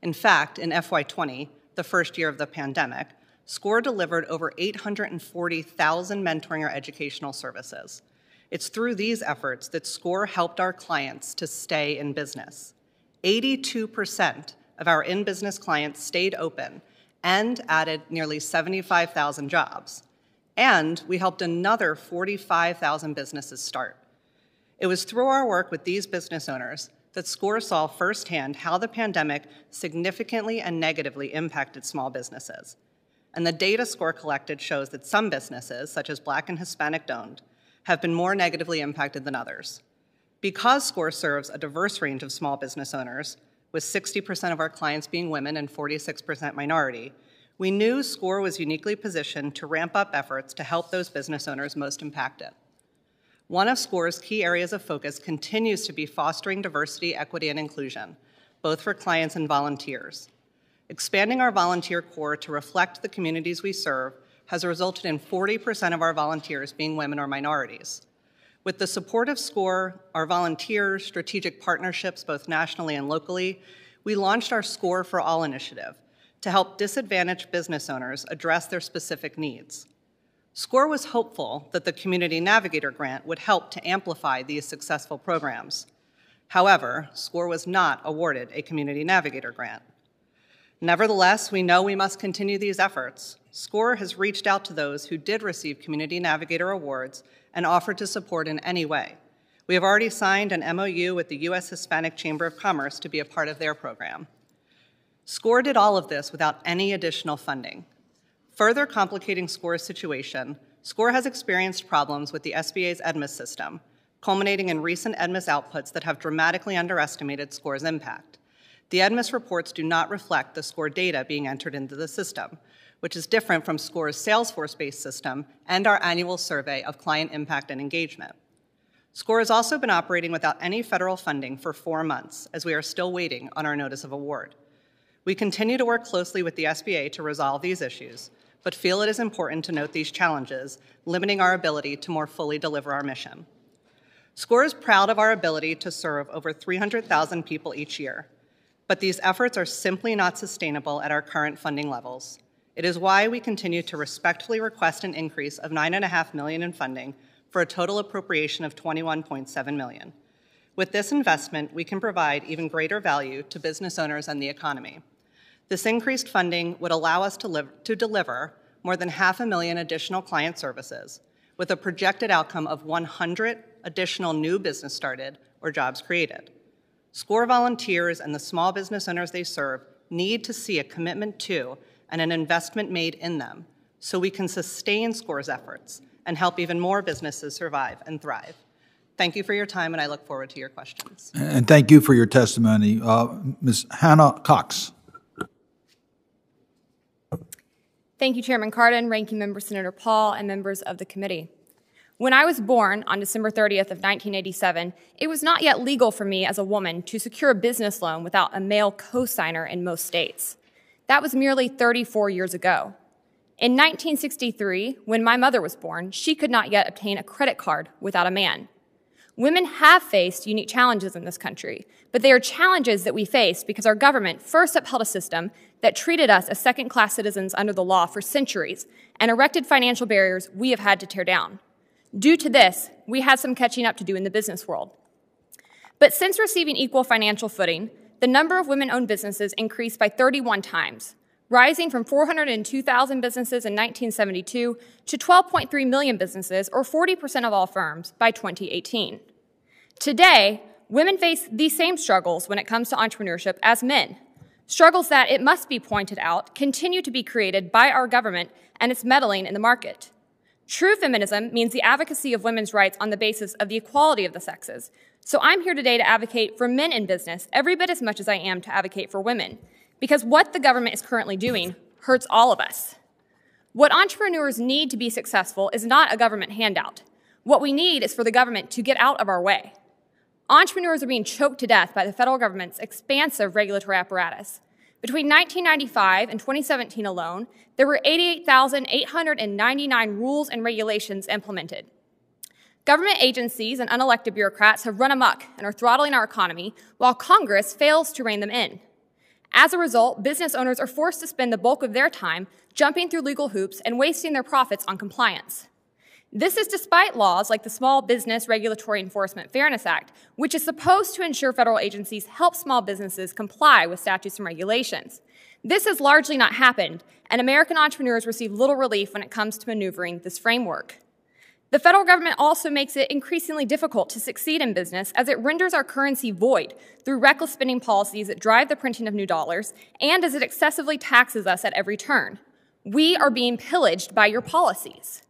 L: In fact, in FY20, the first year of the pandemic, SCORE delivered over 840,000 mentoring or educational services. It's through these efforts that SCORE helped our clients to stay in business. 82% of our in-business clients stayed open and added nearly 75,000 jobs. And we helped another 45,000 businesses start. It was through our work with these business owners that SCORE saw firsthand how the pandemic significantly and negatively impacted small businesses. And the data SCORE collected shows that some businesses, such as Black and Hispanic owned, have been more negatively impacted than others. Because SCORE serves a diverse range of small business owners, with 60% of our clients being women and 46% minority, we knew SCORE was uniquely positioned to ramp up efforts to help those business owners most impacted. One of SCORE's key areas of focus continues to be fostering diversity, equity, and inclusion, both for clients and volunteers. Expanding our volunteer corps to reflect the communities we serve has resulted in 40% of our volunteers being women or minorities. With the support of SCORE, our volunteers, strategic partnerships both nationally and locally, we launched our SCORE for All initiative to help disadvantaged business owners address their specific needs. SCORE was hopeful that the Community Navigator Grant would help to amplify these successful programs. However, SCORE was not awarded a Community Navigator Grant. Nevertheless, we know we must continue these efforts. SCORE has reached out to those who did receive Community Navigator awards and offered to support in any way. We have already signed an MOU with the U.S. Hispanic Chamber of Commerce to be a part of their program. SCORE did all of this without any additional funding. Further complicating SCORE's situation, SCORE has experienced problems with the SBA's EDMIS system, culminating in recent EDMIS outputs that have dramatically underestimated SCORE's impact. The EDMIS reports do not reflect the SCORE data being entered into the system, which is different from SCORE's Salesforce-based system and our annual survey of client impact and engagement. SCORE has also been operating without any federal funding for 4 months, as we are still waiting on our notice of award. We continue to work closely with the SBA to resolve these issues, but feel it is important to note these challenges, limiting our ability to more fully deliver our mission. SCORE is proud of our ability to serve over 300,000 people each year, but these efforts are simply not sustainable at our current funding levels. It is why we continue to respectfully request an increase of $9.5 million in funding for a total appropriation of $21.7 million. With this investment, we can provide even greater value to business owners and the economy. This increased funding would allow us to deliver more than 500,000 additional client services, with a projected outcome of 100 additional new business started or jobs created. SCORE volunteers and the small business owners they serve need to see a commitment to and an investment made in them so we can sustain SCORE's efforts and help even more businesses survive and thrive. Thank you for your time, and I look forward to your questions.
A: And thank you for your testimony. Ms. Hannah Cox.
M: Thank you, Chairman Cardin, Ranking Member Senator Paul, and members of the committee. When I was born on December 30th of 1987, it was not yet legal for me as a woman to secure a business loan without a male co-signer in most states. That was merely 34 years ago. In 1963, when my mother was born, she could not yet obtain a credit card without a man. Women have faced unique challenges in this country, but they are challenges that we face because our government first upheld a system that treated us as second-class citizens under the law for centuries and erected financial barriers we have had to tear down. Due to this, we had some catching up to do in the business world. But since receiving equal financial footing, the number of women-owned businesses increased by 31 times, rising from 402,000 businesses in 1972 to 12.3 million businesses, or 40% of all firms, by 2018. Today, women face these same struggles when it comes to entrepreneurship as men, struggles that, it must be pointed out, continue to be created by our government and its meddling in the market. True feminism means the advocacy of women's rights on the basis of the equality of the sexes. So I'm here today to advocate for men in business every bit as much as I am to advocate for women, because what the government is currently doing hurts all of us. What entrepreneurs need to be successful is not a government handout. What we need is for the government to get out of our way. Entrepreneurs are being choked to death by the federal government's expansive regulatory apparatus. Between 1995 and 2017 alone, there were 88,899 rules and regulations implemented. Government agencies and unelected bureaucrats have run amok and are throttling our economy, while Congress fails to rein them in. As a result, business owners are forced to spend the bulk of their time jumping through legal hoops and wasting their profits on compliance. This is despite laws like the Small Business Regulatory Enforcement Fairness Act, which is supposed to ensure federal agencies help small businesses comply with statutes and regulations. This has largely not happened, and American entrepreneurs receive little relief when it comes to maneuvering this framework. The federal government also makes it increasingly difficult to succeed in business as it renders our currency void through reckless spending policies that drive the printing of new dollars and as it excessively taxes us at every turn. We are being pillaged by your policies.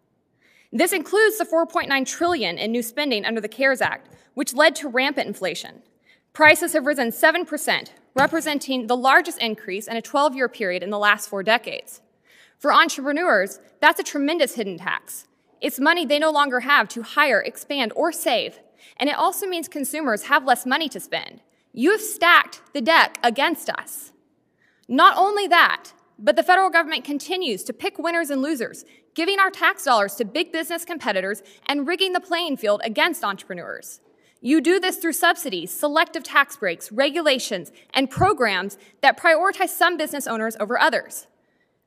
M: This includes the $4.9 trillion in new spending under the CARES Act, which led to rampant inflation. Prices have risen 7%, representing the largest increase in a 12-year period in the last 4 decades. For entrepreneurs, that's a tremendous hidden tax. It's money they no longer have to hire, expand, or save. And it also means consumers have less money to spend. You've stacked the deck against us. Not only that, but the federal government continues to pick winners and losers, giving our tax dollars to big business competitors and rigging the playing field against entrepreneurs. You do this through subsidies, selective tax breaks, regulations, and programs that prioritize some business owners over others.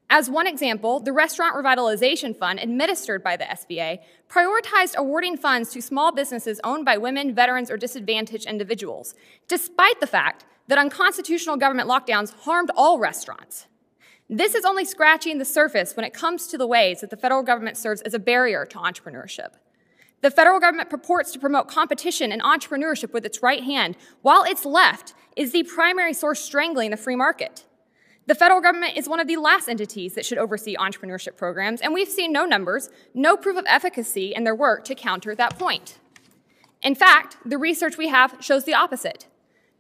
M: As one example, the Restaurant Revitalization Fund, administered by the SBA, prioritized awarding funds to small businesses owned by women, veterans, or disadvantaged individuals, despite the fact that unconstitutional government lockdowns harmed all restaurants. This is only scratching the surface when it comes to the ways that the federal government serves as a barrier to entrepreneurship. The federal government purports to promote competition and entrepreneurship with its right hand, while its left is the primary source strangling the free market. The federal government is one of the last entities that should oversee entrepreneurship programs, and we've seen no numbers, no proof of efficacy in their work to counter that point. In fact, the research we have shows the opposite.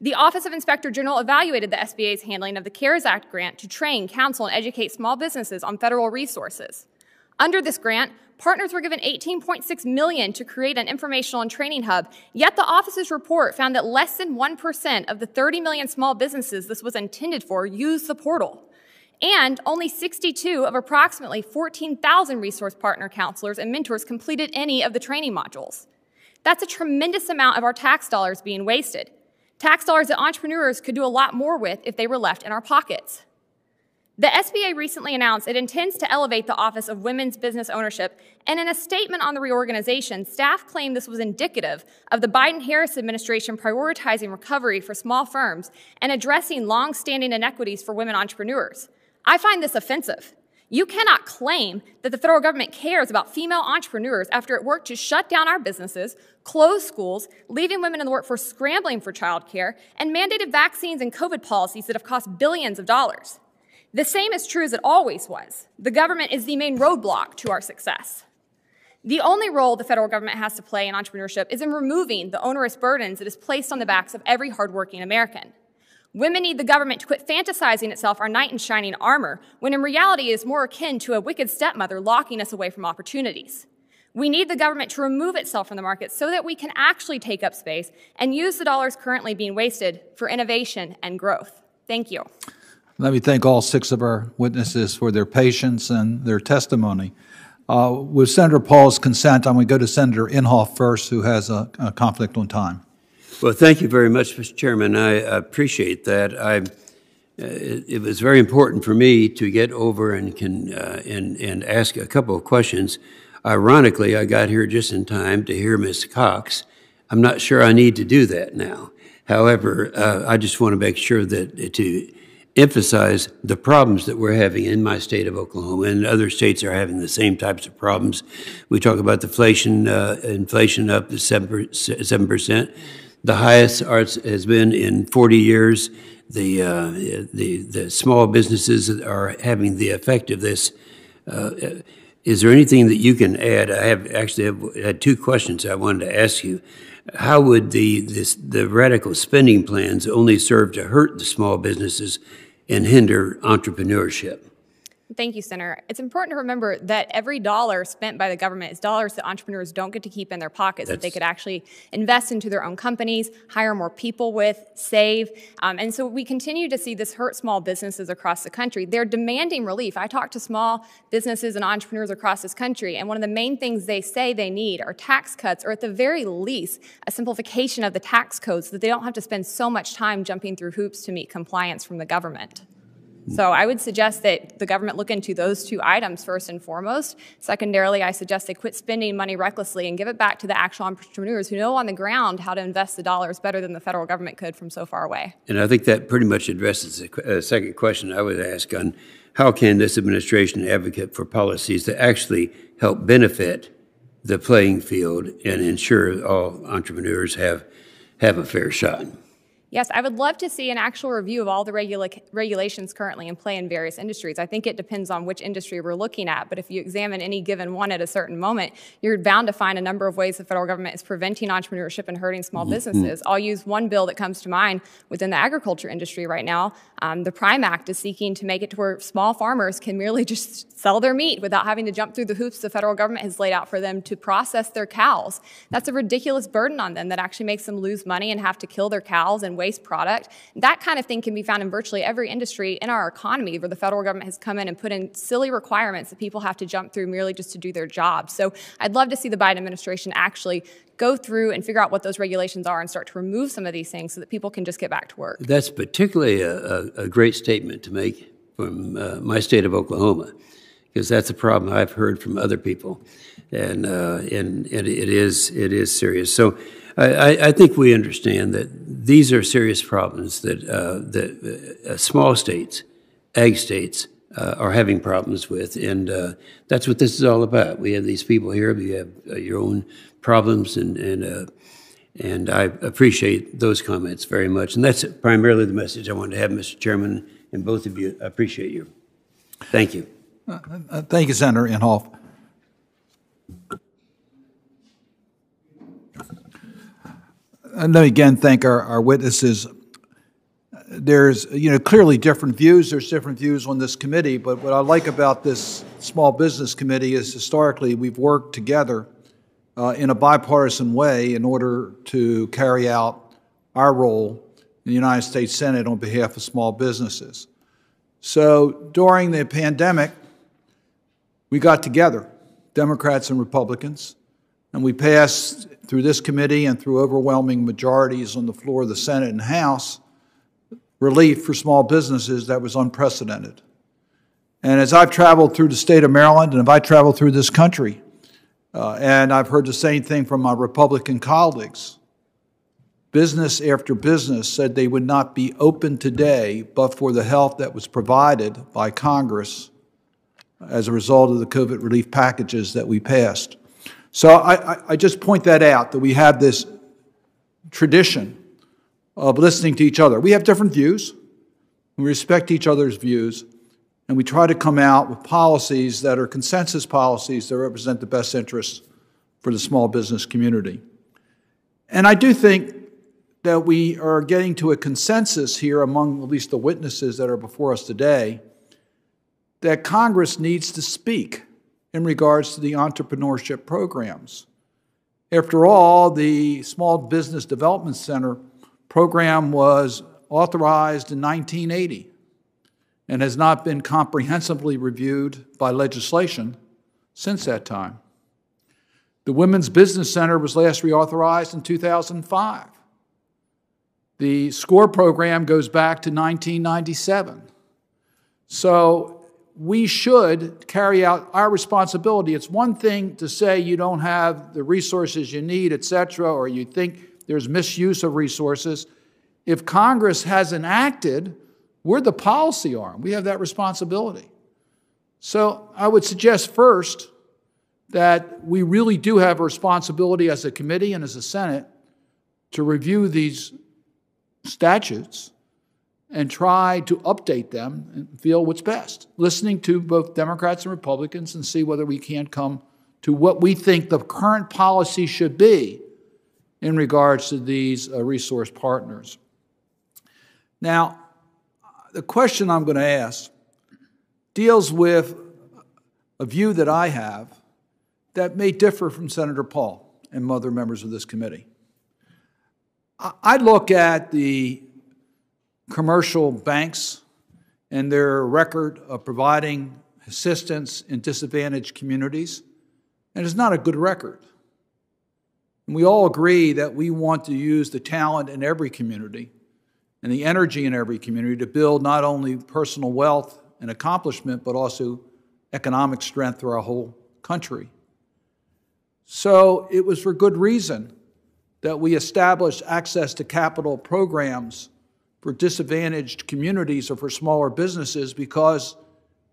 M: The Office of Inspector General evaluated the SBA's handling of the CARES Act grant to train, counsel, and educate small businesses on federal resources. Under this grant, partners were given $18.6 million to create an informational and training hub, yet the office's report found that less than 1% of the 30 million small businesses this was intended for used the portal. And only 62 of approximately 14,000 resource partner counselors and mentors completed any of the training modules. That's a tremendous amount of our tax dollars being wasted. Tax dollars that entrepreneurs could do a lot more with if they were left in our pockets. The SBA recently announced it intends to elevate the Office of Women's Business Ownership, and in a statement on the reorganization, staff claimed this was indicative of the Biden-Harris administration prioritizing recovery for small firms and addressing long-standing inequities for women entrepreneurs. I find this offensive. You cannot claim that the federal government cares about female entrepreneurs after it worked to shut down our businesses, close schools, leaving women in the workforce scrambling for childcare, and mandated vaccines and COVID policies that have cost billions of dollars. The same is true as it always was. The government is the main roadblock to our success. The only role the federal government has to play in entrepreneurship is in removing the onerous burdens that is placed on the backs of every hardworking American. Women need the government to quit fantasizing itself our knight in shining armor, when in reality it is more akin to a wicked stepmother locking us away from opportunities. We need the government to remove itself from the market so that we can actually take up space and use the dollars currently being wasted for innovation and growth. Thank you.
A: Let me thank all 6 of our witnesses for their patience and their testimony. With Senator Paul's consent, I'm going to go to Senator Inhofe first, who has a conflict on time.
N: Well, thank you very much, Mr. Chairman. I appreciate that. It was very important for me to get over and ask a couple of questions. Ironically, I got here just in time to hear Ms. Cox. I'm not sure I need to do that now. However, I just want to make sure that to emphasize the problems that we're having in my state of Oklahoma, and other states are having the same types of problems. We talk about the inflation up to 7%. The highest has been in 40 years. The small businesses are having the effect of this. Is there anything that you can add? I had 2 questions I wanted to ask you. How would the radical spending plans only serve to hurt the small businesses and hinder entrepreneurship?
M: Thank you, Senator. It's important to remember that every dollar spent by the government is dollars that entrepreneurs don't get to keep in their pockets, that they could actually invest into their own companies, hire more people with, save. And so we continue to see this hurt small businesses across the country. They're demanding relief. I talk to small businesses and entrepreneurs across this country, and one of the main things they say they need are tax cuts, or at the very least, a simplification of the tax code so that they don't have to spend so much time jumping through hoops to meet compliance from the government. So I would suggest that the government look into those two items first and foremost. Secondarily, I suggest they quit spending money recklessly and give it back to the actual entrepreneurs who know on the ground how to invest the dollars better than the federal government could from so far away.
N: And I think that pretty much addresses the second question I would ask on how can this administration advocate for policies that actually help benefit the playing field and ensure all entrepreneurs have a fair shot.
M: Yes, I would love to see an actual review of all the regulations currently in play in various industries. I think it depends on which industry we're looking at, but if you examine any given one at a certain moment, you're bound to find a number of ways the federal government is preventing entrepreneurship and hurting small businesses. I'll use one bill that comes to mind within the agriculture industry right now. The PRIME Act is seeking to make it to where small farmers can merely just sell their meat without having to jump through the hoops the federal government has laid out for them to process their cows. That's a ridiculous burden on them that actually makes them lose money and have to kill their cows and waste product. That kind of thing can be found in virtually every industry in our economy where the federal government has come in and put in silly requirements that people have to jump through merely just to do their job. So I'd love to see the Biden administration actually go through and figure out what those regulations are and start to remove some of these things so that people can just get back to work.
N: That's particularly a great statement to make from my state of Oklahoma, because that's a problem I've heard from other people, and it is serious. So I think we understand that these are serious problems that small states, ag states, are having problems with, and that's what this is all about. We have these people here. We have your own problems, and I appreciate those comments very much. And that's primarily the message I wanted to have, Mr. Chairman, and both of you. I appreciate you. Thank you.
A: Thank you, Senator Inhofe. And let me again thank our witnesses. There's, clearly different views. There's different views on this committee, but what I like about this Small Business Committee is historically we've worked together in a bipartisan way in order to carry out our role in the United States Senate on behalf of small businesses. So during the pandemic, we got together, Democrats and Republicans, and we passed through this committee and through overwhelming majorities on the floor of the Senate and House relief for small businesses that was unprecedented. And as I've traveled through the state of Maryland, and if I traveled through this country, and I've heard the same thing from my Republican colleagues, business after business said they would not be open today but for the help that was provided by Congress as a result of the COVID relief packages that we passed. So I just point that out, that we have this tradition of listening to each other. We have different views. We respect each other's views, and we try to come out with policies that are consensus policies that represent the best interests for the small business community. And I do think that we are getting to a consensus here among at least the witnesses that are before us today that Congress needs to speak in regards to the entrepreneurship programs. After all, the Small Business Development Center program was authorized in 1980 and has not been comprehensively reviewed by legislation since that time. The Women's Business Center was last reauthorized in 2005. The SCORE program goes back to 1997. So we should carry out our responsibility. It's one thing to say you don't have the resources you need, et cetera, or you think there's misuse of resources. If Congress hasn't acted, we're the policy arm. We have that responsibility. So I would suggest first that we really do have a responsibility as a committee and as a Senate to review these statutes and try to update them and feel what's best, listening to both Democrats and Republicans and see whether we can't come to what we think the current policy should be in regards to these resource partners. Now, the question I'm going to ask deals with a view that I have that may differ from Senator Paul and other members of this committee. I look at the commercial banks and their record of providing assistance in disadvantaged communities, and it's not a good record. And we all agree that we want to use the talent in every community and the energy in every community to build not only personal wealth and accomplishment, but also economic strength for our whole country. So it was for good reason that we established access to capital programs for disadvantaged communities or for smaller businesses, because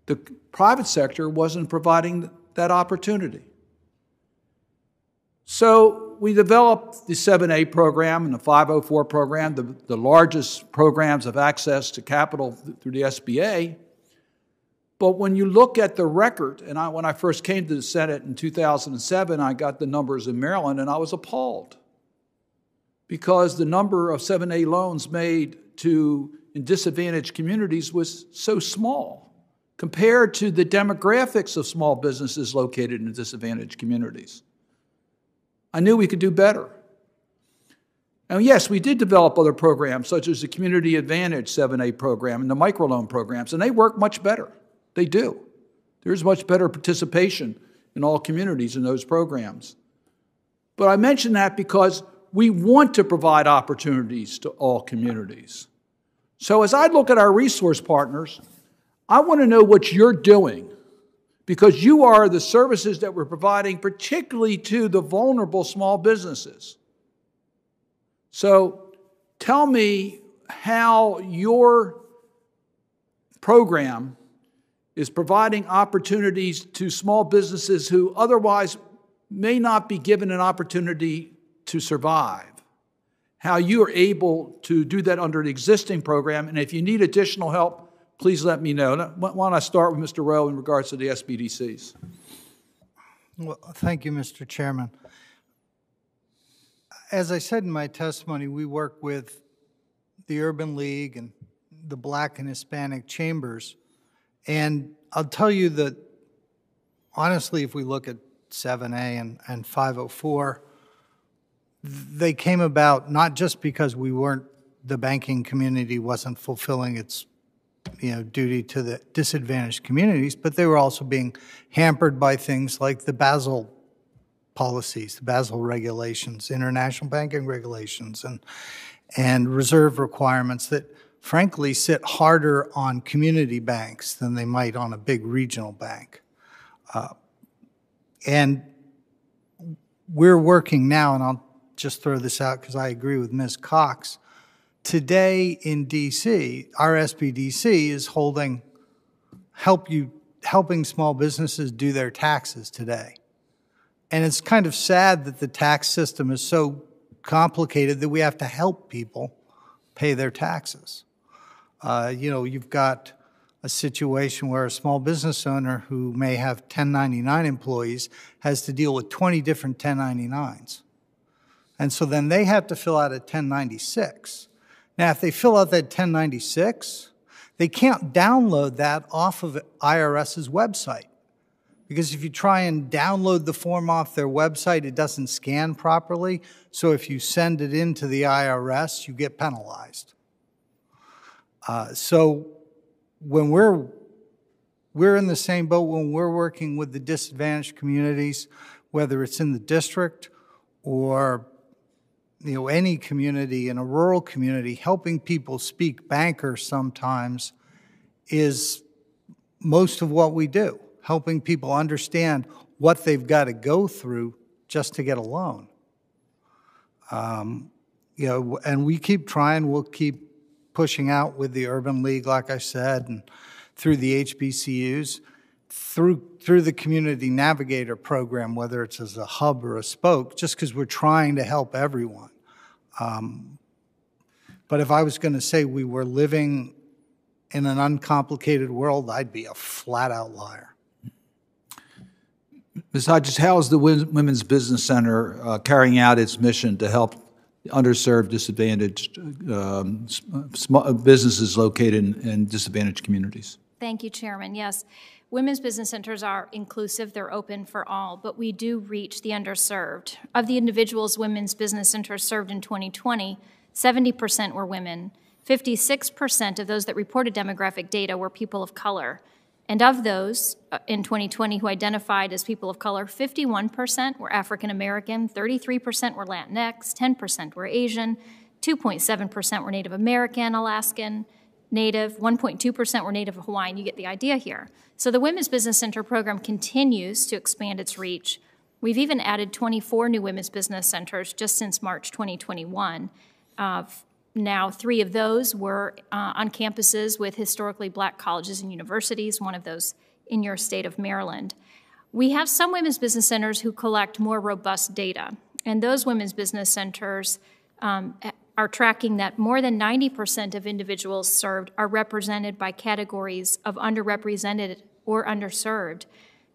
A: the private sector wasn't providing that opportunity. So we developed the 7A program and the 504 program, the largest programs of access to capital through the SBA. But when you look at the record, and when I first came to the Senate in 2007, I got the numbers in Maryland, and I was appalled, because the number of 7A loans made in disadvantaged communities was so small compared to the demographics of small businesses located in disadvantaged communities. I knew we could do better. And yes, we did develop other programs, such as the Community Advantage 7A program and the microloan programs, and they work much better. They do. There's much better participation in all communities in those programs. But I mention that because we want to provide opportunities to all communities. So as I look at our resource partners, I want to know what you're doing, because you are the services that we're providing, particularly to the vulnerable small businesses. So tell me how your program is providing opportunities to small businesses who otherwise may not be given an opportunity to survive, how you are able to do that under the existing program, and if you need additional help, please let me know. Why don't I start with Mr. Rowe in regards to the SBDCs?
H: Well, thank you, Mr. Chairman. As I said in my testimony, we work with the Urban League and the Black and Hispanic chambers, and I'll tell you that, honestly, if we look at 7A and 504, they came about not just because the banking community wasn't fulfilling its duty to the disadvantaged communities, but they were also being hampered by things like the Basel policies, the Basel regulations, international banking regulations, and reserve requirements that frankly sit harder on community banks than they might on a big regional bank. And we're working now, and I'll just throw this out because I agree with Ms. Cox. Today in D.C., our SBDC is helping small businesses do their taxes today. And it's kind of sad that the tax system is so complicated that we have to help people pay their taxes. You've got a situation where a small business owner who may have 1099 employees has to deal with 20 different 1099s. And so then they have to fill out a 1096. Now, if they fill out that 1096, they can't download that off of IRS's website. Because if you try and download the form off their website, it doesn't scan properly. So if you send it into the IRS, you get penalized. So when we're in the same boat when we're working with the disadvantaged communities, whether it's in the district or any community, in a rural community, helping people speak banker sometimes is most of what we do, helping people understand what they've got to go through just to get a loan. And we keep trying, we'll keep pushing out with the Urban League, like I said, and through the HBCUs, through the Community Navigator program, whether it's as a hub or a spoke, just because we're trying to help everyone. But if I was going to say we were living in an uncomplicated world, I'd be a flat-out liar.
A: Ms. Hodges, how is the Women's Business Center carrying out its mission to help underserved, disadvantaged businesses located in disadvantaged communities?
J: Thank you, Chairman. Yes, women's business centers are inclusive. They're open for all, but we do reach the underserved. Of the individuals women's business centers served in 2020, 70% were women. 56% of those that reported demographic data were people of color. And of those in 2020 who identified as people of color, 51% were African American, 33% were Latinx, 10% were Asian, 2.7% were Native American, Alaskan, Native, 1.2% were Native Hawaiian. You get the idea here. So the Women's Business Center program continues to expand its reach. We've even added 24 new women's business centers just since March 2021. Now, 3 of those were on campuses with historically black colleges and universities, one of those in your state of Maryland. We have some women's business centers who collect more robust data, and those women's business centers are tracking that more than 90% of individuals served are represented by categories of underrepresented or underserved,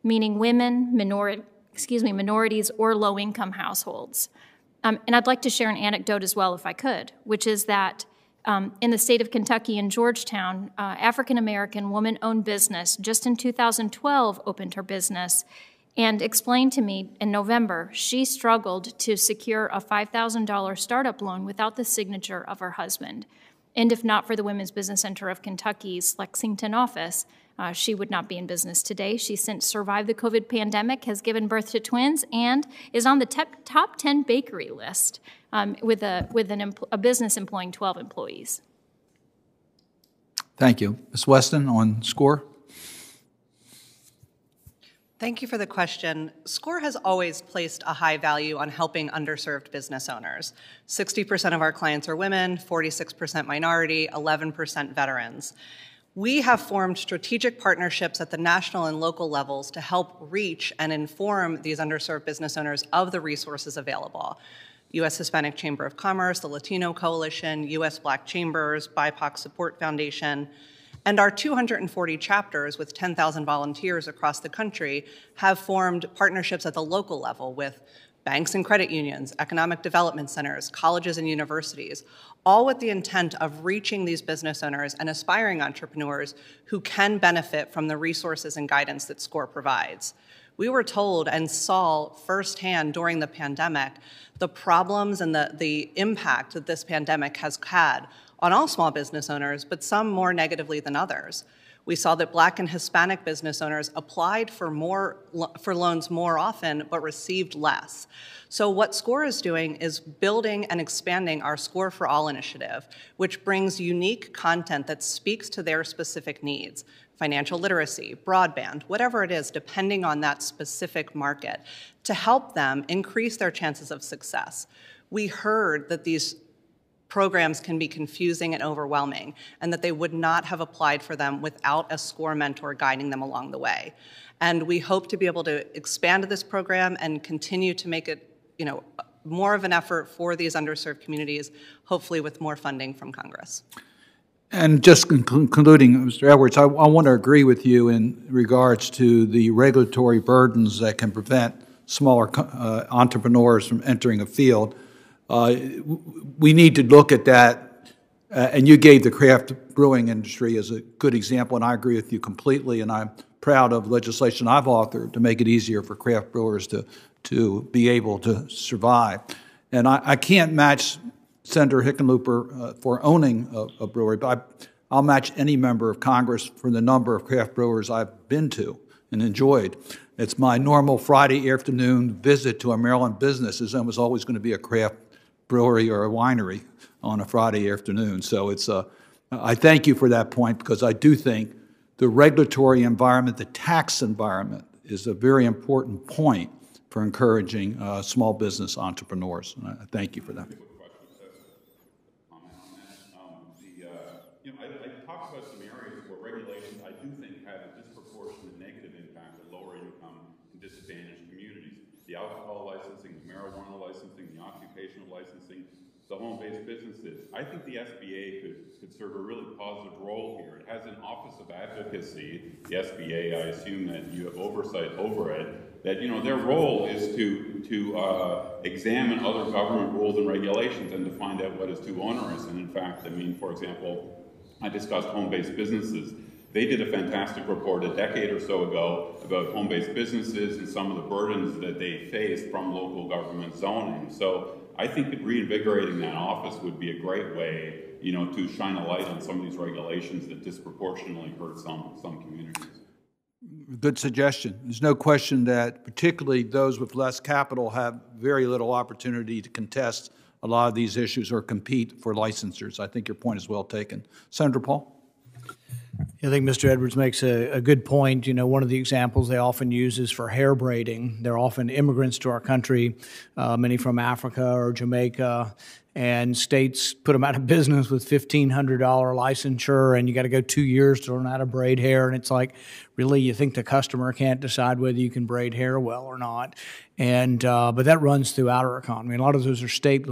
J: meaning women, minorities, or low-income households. And I'd like to share an anecdote as well, if I could, which is that in the state of Kentucky in Georgetown, African-American woman-owned business just in 2012 opened her business and explained to me in November she struggled to secure a $5,000 startup loan without the signature of her husband. And if not for the Women's Business Center of Kentucky's Lexington office, she would not be in business today. She's since survived the COVID pandemic, has given birth to twins, and is on the top 10 bakery list with a business employing 12 employees.
A: Thank you. Ms. Weston on SCORE.
L: Thank you for the question. SCORE has always placed a high value on helping underserved business owners. 60% of our clients are women, 46% minority, 11% veterans. We have formed strategic partnerships at the national and local levels to help reach and inform these underserved business owners of the resources available. U.S. Hispanic Chamber of Commerce, the Latino Coalition, U.S. Black Chambers, BIPOC Support Foundation, and our 240 chapters with 10,000 volunteers across the country have formed partnerships at the local level with banks and credit unions, economic development centers, colleges and universities, all with the intent of reaching these business owners and aspiring entrepreneurs who can benefit from the resources and guidance that SCORE provides. We were told and saw firsthand during the pandemic the problems and the impact that this pandemic has had on all small business owners, but some more negatively than others. We saw that Black and Hispanic business owners applied for loans more often, but received less. So what SCORE is doing is building and expanding our SCORE for All initiative, which brings unique content that speaks to their specific needs, financial literacy, broadband, whatever it is, depending on that specific market, to help them increase their chances of success. We heard that these programs can be confusing and overwhelming, and that they would not have applied for them without a SCORE mentor guiding them along the way. And we hope to be able to expand this program and continue to make it, more of an effort for these underserved communities, hopefully with more funding from Congress.
A: And just concluding, Mr. Edwards, I want to agree with you in regards to the regulatory burdens that can prevent smaller entrepreneurs from entering a field. We need to look at that, and you gave the craft brewing industry as a good example, and I agree with you completely, and I'm proud of legislation I've authored to make it easier for craft brewers to be able to survive. And I can't match Senator Hickenlooper for owning a brewery, but I'll match any member of Congress for the number of craft brewers I've been to and enjoyed. It's my normal Friday afternoon visit to a Maryland business is almost always going to be a craft brewery or a winery on a Friday afternoon. So I thank you for that point, because I do think the regulatory environment, the tax environment, is a very important point for encouraging small business entrepreneurs. And I thank you for that.
K: I talked about some areas where regulations, I do think, have a disproportionate negative impact on lower income and disadvantaged communities. The alcohol licensing, the marijuana licensing, the occupational licensing, the home-based businesses. I think the SBA could serve a really positive role here. It has an Office of Advocacy, the SBA, I assume that you have oversight over it, that their role is to examine other government rules and regulations and to find out what is too onerous. And in fact, for example, I discussed home-based businesses. They did a fantastic report a decade or so ago about home-based businesses and some of the burdens that they faced from local government zoning. So I think that reinvigorating that office would be a great way, to shine a light on some of these regulations that disproportionately hurt some communities.
A: Good suggestion. There's no question that particularly those with less capital have very little opportunity to contest a lot of these issues or compete for licensures. I think your point is well taken. Senator Paul?
C: I think Mr. Edwards makes a good point. One of the examples they often use is for hair braiding. They're often immigrants to our country, many from Africa or Jamaica, and states put them out of business with $1,500 licensure, and you got to go 2 years to learn how to braid hair. And it's like, really, you think the customer can't decide whether you can braid hair well or not? And but that runs throughout our economy. A lot of those are state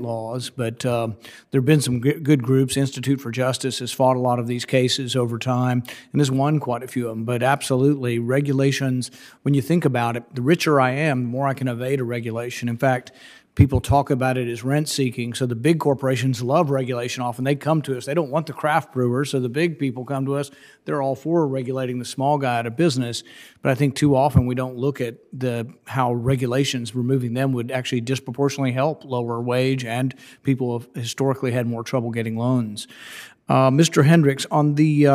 C: laws, but there have been some good groups. Institute for Justice has fought a lot of these cases over time, and has won quite a few of them. But absolutely, regulations, when you think about it, the richer I am, the more I can evade a regulation. In fact, people talk about it as rent-seeking. So the big corporations love regulation often. They come to us. They don't want the craft brewers, so the big people come to us. They're all for regulating the small guy out of business. But I think too often we don't look at how regulations, removing them, would actually disproportionately help lower wage, and people have historically had more trouble getting loans. Mr. Hendricks, on the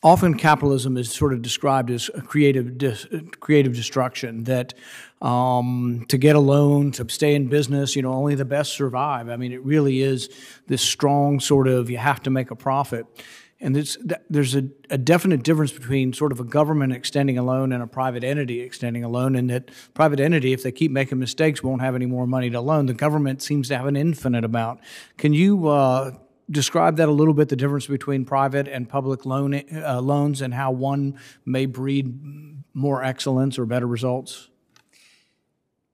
C: often capitalism is sort of described as a creative destruction, that to get a loan, to stay in business, only the best survive. I mean, it really is this strong sort of, you have to make a profit. And there's a definite difference between sort of a government extending a loan and a private entity extending a loan, and that private entity, if they keep making mistakes, won't have any more money to loan. The government seems to have an infinite amount. Can you describe that a little bit, the difference between private and public loans, and how one may breed more excellence or better results?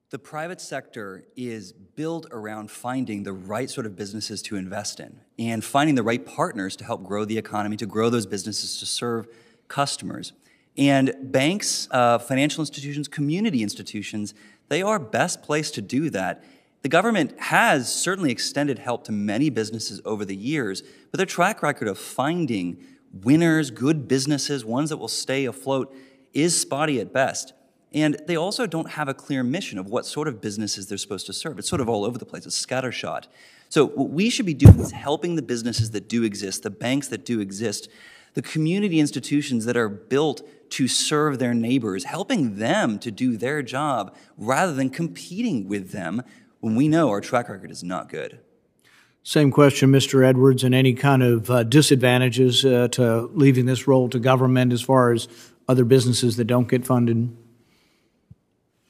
I: The private sector is built around finding the right sort of businesses to invest in and finding the right partners to help grow the economy, to grow those businesses, to serve customers. And banks, financial institutions, community institutions, they are best placed to do that. The government has certainly extended help to many businesses over the years, but their track record of finding winners, good businesses, ones that will stay afloat, is spotty at best. And they also don't have a clear mission of what sort of businesses they're supposed to serve. It's sort of all over the place. It's scattershot. So what we should be doing is helping the businesses that do exist, the banks that do exist, the community institutions that are built to serve their neighbors, helping them to do their job rather than competing with them when we know our track record is not good.
C: Same question, Mr. Edwards, and any kind of disadvantages to leaving this role to government as far as other businesses that don't get funded?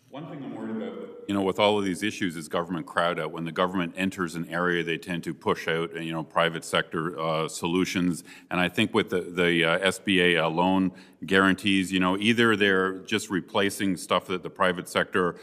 K: One thing I'm worried about, with all of these issues is government crowd out. When the government enters an area, they tend to push out, private sector solutions. And I think with the SBA loan guarantees, either they're just replacing stuff that the private sector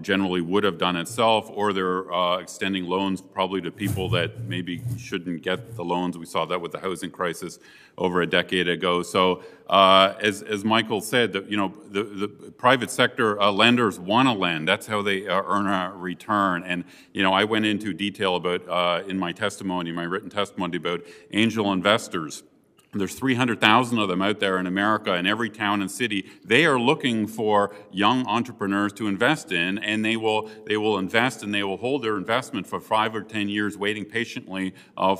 K: generally would have done itself, or they're extending loans probably to people that maybe shouldn't get the loans. We saw that with the housing crisis over a decade ago. So as Michael said, the private sector lenders want to lend. That's how they earn a return. And I went into detail about in my written testimony about angel investors. There's 300,000 of them out there in America, in every town and city. They are looking for young entrepreneurs to invest in, and they will invest, and they will hold their investment for 5 or 10 years, waiting patiently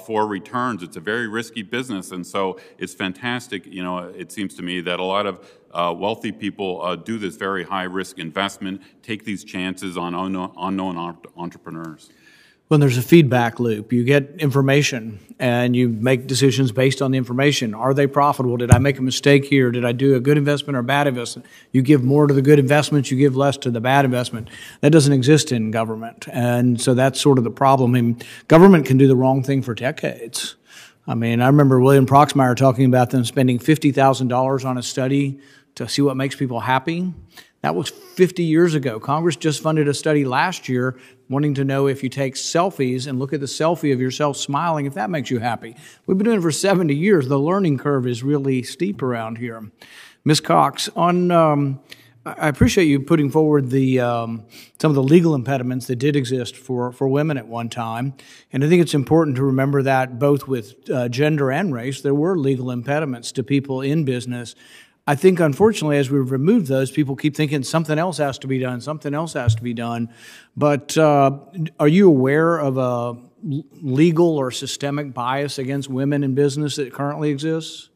K: for returns. It's a very risky business, and so it's fantastic. It seems to me that a lot of wealthy people do this very high-risk investment, take these chances on unknown entrepreneurs.
C: Well, there's a feedback loop. You get information, and you make decisions based on the information. Are they profitable? Did I make a mistake here? Did I do a good investment or a bad investment? You give more to the good investments, you give less to the bad investment. That doesn't exist in government, and so that's sort of the problem. I mean, government can do the wrong thing for decades. I mean, I remember William Proxmire talking about them spending $50,000 on a study to see what makes people happy. That was 50 years ago. Congress just funded a study last year wanting to know if you take selfies and look at the selfie of yourself smiling, if that makes you happy. We've been doing it for 70 years. The learning curve is really steep around here. Ms. Cox, on I appreciate you putting forward the some of the legal impediments that did exist for women at one time, and I think it's important to remember that both with gender and race, there were legal impediments to people in business. I think, unfortunately, as we've removed those, people keep thinking something else has to be done, something else has to be done. But are you aware of a legal or systemic bias against women in business that currently exists?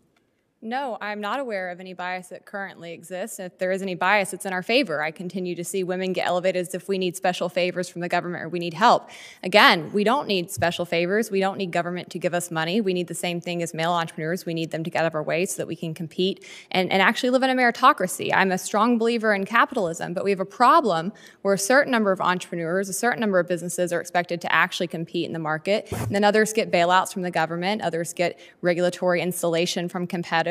M: No, I'm not aware of any bias that currently exists. If there is any bias, it's in our favor. I continue to see women get elevated as if we need special favors from the government or we need help. Again, we don't need special favors. We don't need government to give us money. We need the same thing as male entrepreneurs. We need them to get out of our way so that we can compete and actually live in a meritocracy. I'm a strong believer in capitalism, but we have a problem where a certain number of entrepreneurs, a certain number of businesses are expected to actually compete in the market. And then others get bailouts from the government. Others get regulatory insulation from competitors.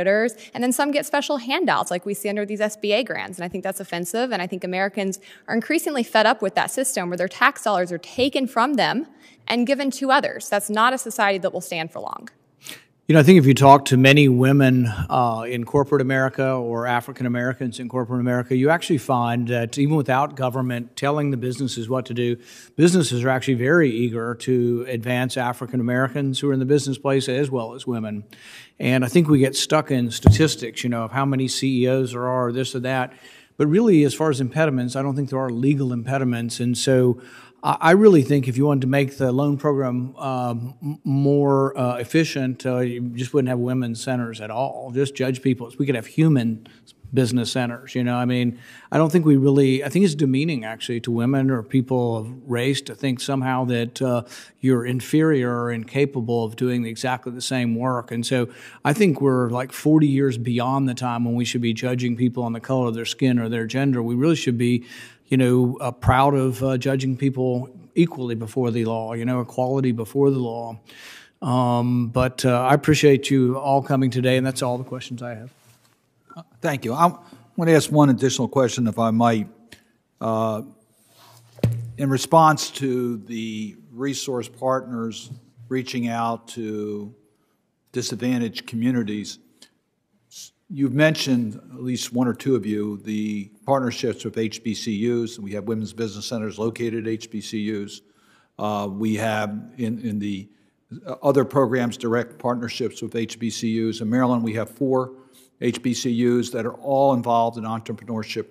M: And then some get special handouts like we see under these SBA grants. And I think that's offensive. And I think Americans are increasingly fed up with that system where their tax dollars are taken from them and given to others. That's not a society that will stand for long.
C: You know, I think if you talk to many women in corporate America or African Americans in corporate America, you actually find that even without government telling the businesses what to do, businesses are actually very eager to advance African Americans who are in the business place as well as women. And I think we get stuck in statistics, you know, of how many CEOs there are, this or that. But really, as far as impediments, I don't think there are legal impediments. And so I really think if you wanted to make the loan program more efficient, you just wouldn't have women's centers at all. Just judge people. We could have human business centers, you know. I mean, I don't think we really, I think it's demeaning actually to women or people of race to think somehow that you're inferior or incapable of doing exactly the same work. And so I think we're like 40 years beyond the time when we should be judging people on the color of their skin or their gender. We really should be, you know, proud of judging people equally before the law, you know, equality before the law. But I appreciate you all coming today, and that's all the questions I have.
A: Thank you. I want to ask one additional question, if I might. In response to the resource partners reaching out to disadvantaged communities, you've mentioned, at least one or two of you, the partnerships with HBCUs. We have women's business centers located at HBCUs. We have in the other programs direct partnerships with HBCUs. In Maryland, we have 4 HBCUs that are all involved in entrepreneurship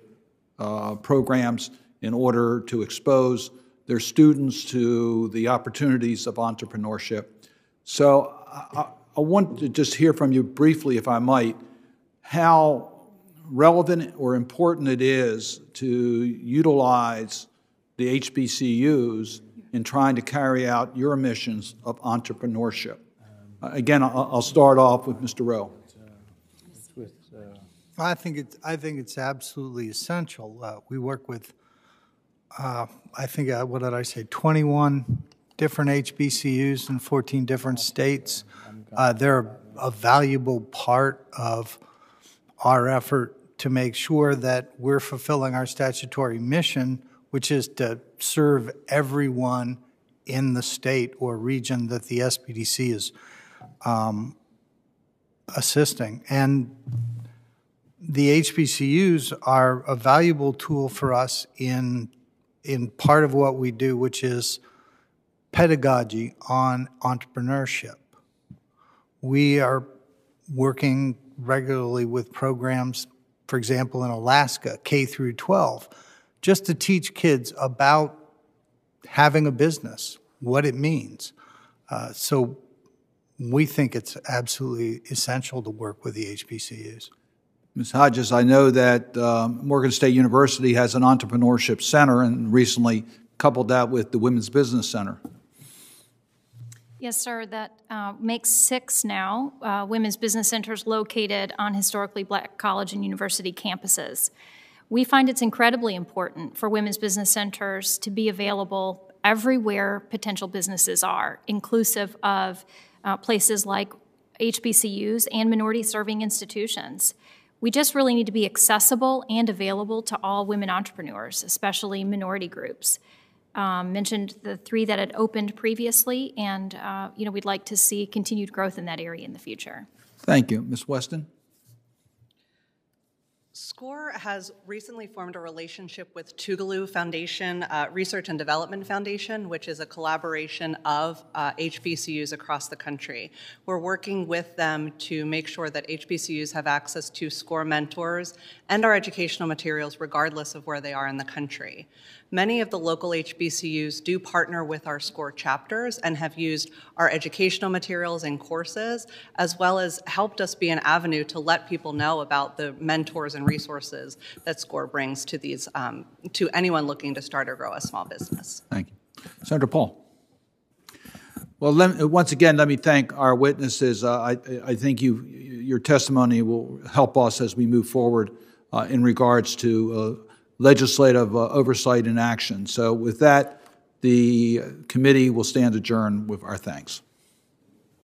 A: programs in order to expose their students to the opportunities of entrepreneurship. So I want to just hear from you briefly, if I might, how relevant or important it is to utilize the HBCUs in trying to carry out your missions of entrepreneurship. Again, I'll start off with Mr. Rowe.
H: I think it's absolutely essential. We work with, I think, what did I say, 21 different HBCUs in 14 different states. They're a valuable part of our effort to make sure that we're fulfilling our statutory mission, which is to serve everyone in the state or region that the SPDC is assisting. And the HBCUs are a valuable tool for us in part of what we do, which is pedagogy on entrepreneurship. We are working regularly with programs, for example, in Alaska, K through 12, just to teach kids about having a business, what it means. So we think it's absolutely essential to work with the HBCUs.
A: Ms. Hodges, I know that Morgan State University has an entrepreneurship center and recently coupled that with the Women's Business Center.
J: Yes, sir. That makes 6 now, women's business centers located on historically black college and university campuses. We find it's incredibly important for women's business centers to be available everywhere potential businesses are, inclusive of places like HBCUs and minority-serving institutions. We just really need to be accessible and available to all women entrepreneurs, especially minority groups. Mentioned the 3 that had opened previously, and we'd like to see continued growth in that area in the future.
A: Thank you. Ms. Weston?
L: SCORE has recently formed a relationship with Tougaloo Foundation, Research and Development Foundation, which is a collaboration of HBCUs across the country. We're working with them to make sure that HBCUs have access to SCORE mentors and our educational materials regardless of where they are in the country. Many of the local HBCUs do partner with our SCORE chapters and have used our educational materials and courses, as well as helped us be an avenue to let people know about the mentors and resources that SCORE brings to these to anyone looking to start or grow a small business.
A: Thank you. Senator Paul. Well, once again, let me thank our witnesses. I think your testimony will help us as we move forward in regards to legislative oversight and action. So with that, the committee will stand adjourned with our thanks.